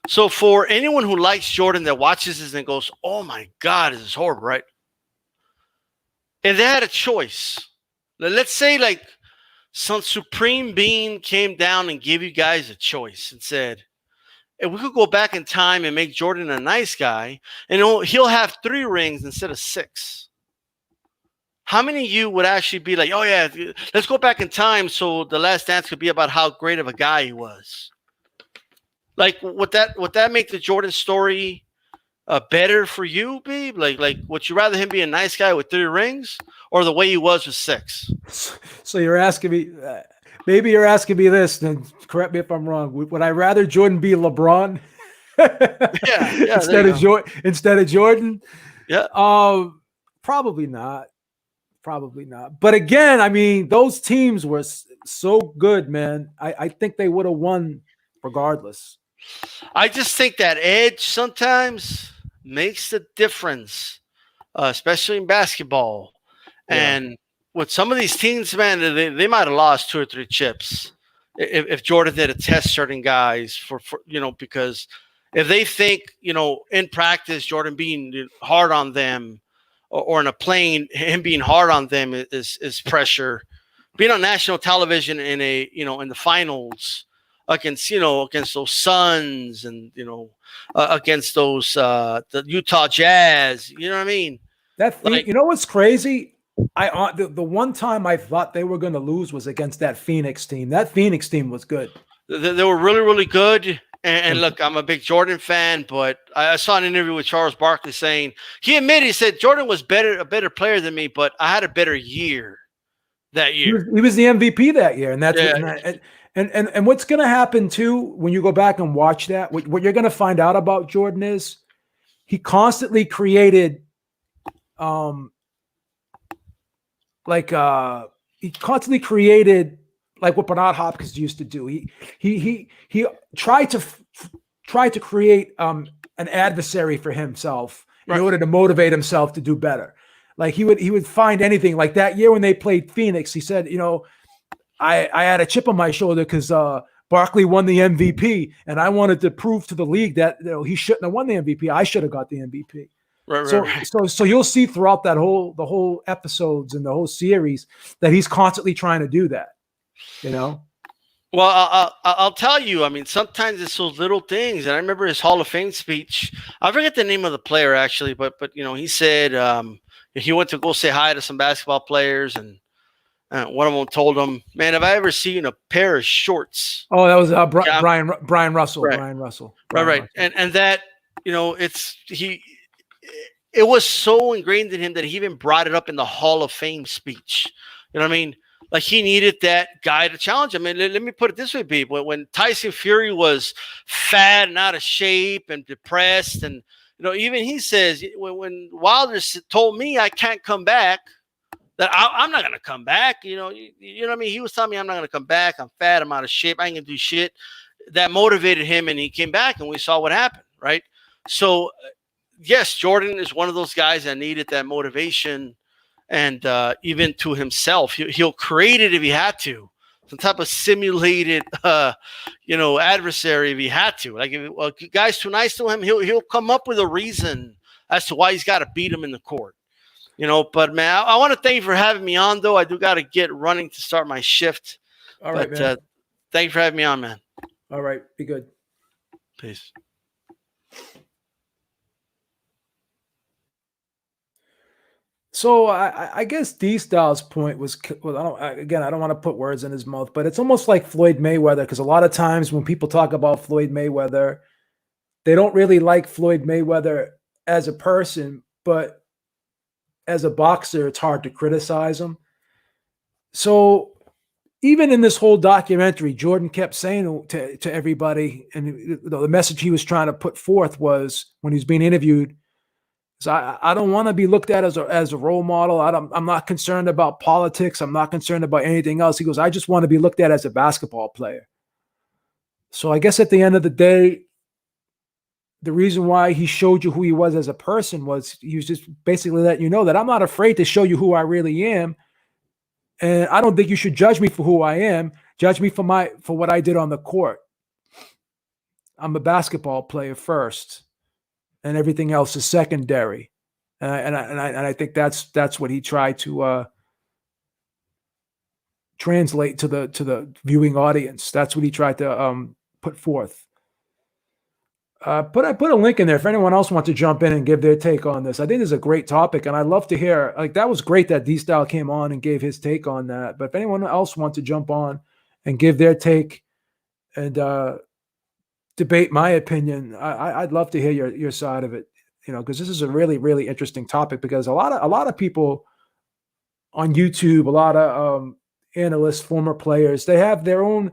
S2: So for anyone who likes Jordan that watches this and goes, "Oh my God, this is horrible," right? If they had a choice, let's say like some supreme being came down and gave you guys a choice and said, if we could go back in time and make Jordan a nice guy, and he'll have 3 rings instead of 6. How many of you would actually be like, oh yeah, let's go back in time so the Last Dance could be about how great of a guy he was? Like, would that make the Jordan story better for you, B? Like, would you rather him be a nice guy with 3 rings or the way he was with 6?
S1: So you're asking me, maybe you're asking me this, then correct me if I'm wrong. Would I rather Jordan be LeBron?
S2: Yeah,
S1: instead of Jordan?
S2: Yeah.
S1: Probably not. Probably not. But again, I mean, those teams were so good, man. I think they would have won regardless.
S2: I just think that edge sometimes makes the difference, especially in basketball. Yeah. And with some of these teams, man, they might have lost 2 or 3 chips if Jordan did a test certain guys for because if they think, in practice, Jordan being hard on them or in a plane, him being hard on them is pressure. Being on national television in in the finals against those Suns and against those the Utah Jazz, you know what I mean?
S1: You know what's crazy? The one time I thought they were going to lose was against that Phoenix team. That Phoenix team was good.
S2: They were really, really good. And look, I'm a big Jordan fan, but I saw an interview with Charles Barkley saying he admitted, he said Jordan was a better player than me, but I had a better year that year.
S1: He was the MVP that year, and that's and what's going to happen too when you go back and watch that. What you're going to find out about Jordan is he constantly created, he constantly created like what Bernard Hopkins used to do. He tried to create an adversary for himself in order to motivate himself to do better. Like he would find anything. Like that year when they played Phoenix, he said, I had a chip on my shoulder because Barkley won the MVP, and I wanted to prove to the league that he shouldn't have won the MVP. I should have got the MVP. So you'll see throughout the whole episodes and the whole series that he's constantly trying to do that.
S2: Well, I'll tell you. I mean, sometimes it's those little things. And I remember his Hall of Fame speech. I forget the name of the player actually, but he said he went to go say hi to some basketball players, and one of them told him, "Man, have I ever seen a pair of shorts?"
S1: Oh, that was Brian Russell.
S2: Right.
S1: Brian Russell.
S2: Right. And that it was so ingrained in him that he even brought it up in the Hall of Fame speech. You know what I mean? Like he needed that guy to challenge him. And let me put it this way, people. When Tyson Fury was fat and out of shape and depressed, and even he says when Wilder told me I can't come back, that I'm not gonna come back. You know what I mean? He was telling me I'm not gonna come back. I'm fat. I'm out of shape. I ain't gonna do shit. That motivated him, and he came back, and we saw what happened, right? So, yes, Jordan is one of those guys that needed that motivation, and even to himself, he'll create it if he had to, some type of simulated, adversary if he had to. Like if a guy's too nice to him, he'll come up with a reason as to why he's got to beat him in the court. But man, I want to thank you for having me on, though. I do got to get running to start my shift.
S1: All right, man.
S2: Thank you for having me on, man.
S1: All right. Be good.
S2: Peace.
S1: So I guess D-Styles' point was, I don't want to put words in his mouth, but it's almost like Floyd Mayweather, because a lot of times when people talk about Floyd Mayweather, they don't really like Floyd Mayweather as a person, but as a boxer, it's hard to criticize him. So even in this whole documentary, Jordan kept saying to everybody, and the message he was trying to put forth was when he was being interviewed, so I don't want to be looked at as a role model. I'm not concerned about politics. I'm not concerned about anything else. He goes, I just want to be looked at as a basketball player. So I guess at the end of the day, the reason why he showed you who he was as a person was he was just basically letting you know that I'm not afraid to show you who I really am. And I don't think you should judge me for who I am. Judge me for what I did on the court. I'm a basketball player first, and everything else is secondary. And I think that's what he tried to translate to the viewing audience. That's what he tried to put forth. I put a link in there if anyone else wants to jump in and give their take on this. I think this is a great topic, and I'd love to hear. Like that was great that D-Style came on and gave his take on that. But if anyone else wants to jump on and give their take and debate my opinion, I'd love to hear your side of it. Because this is a really, really interesting topic. Because a lot of people on YouTube, a lot of analysts, former players, they have their own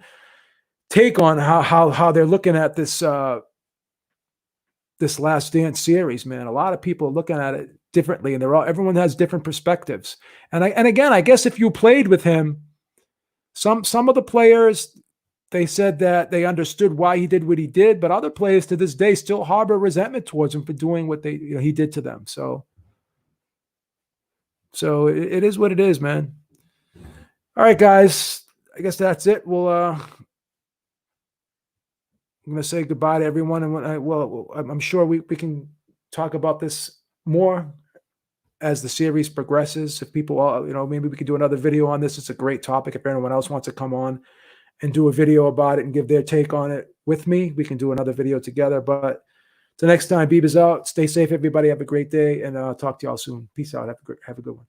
S1: take on how they're looking at this. This Last Dance series, man. A lot of people are looking at it differently, and everyone has different perspectives. And again, I guess if you played with him, some of the players, they said that they understood why he did what he did, but other players to this day still harbor resentment towards him for doing what he did to them. So it is what it is, man. All right, guys. I guess that's it. I'm going to say goodbye to everyone. And I'm sure we can talk about this more as the series progresses. If people, maybe we could do another video on this. It's a great topic. If anyone else wants to come on and do a video about it and give their take on it with me, we can do another video together. But till next time, Beaver's out. Stay safe, everybody. Have a great day, and I'll talk to y'all soon. Peace out. Have a good one.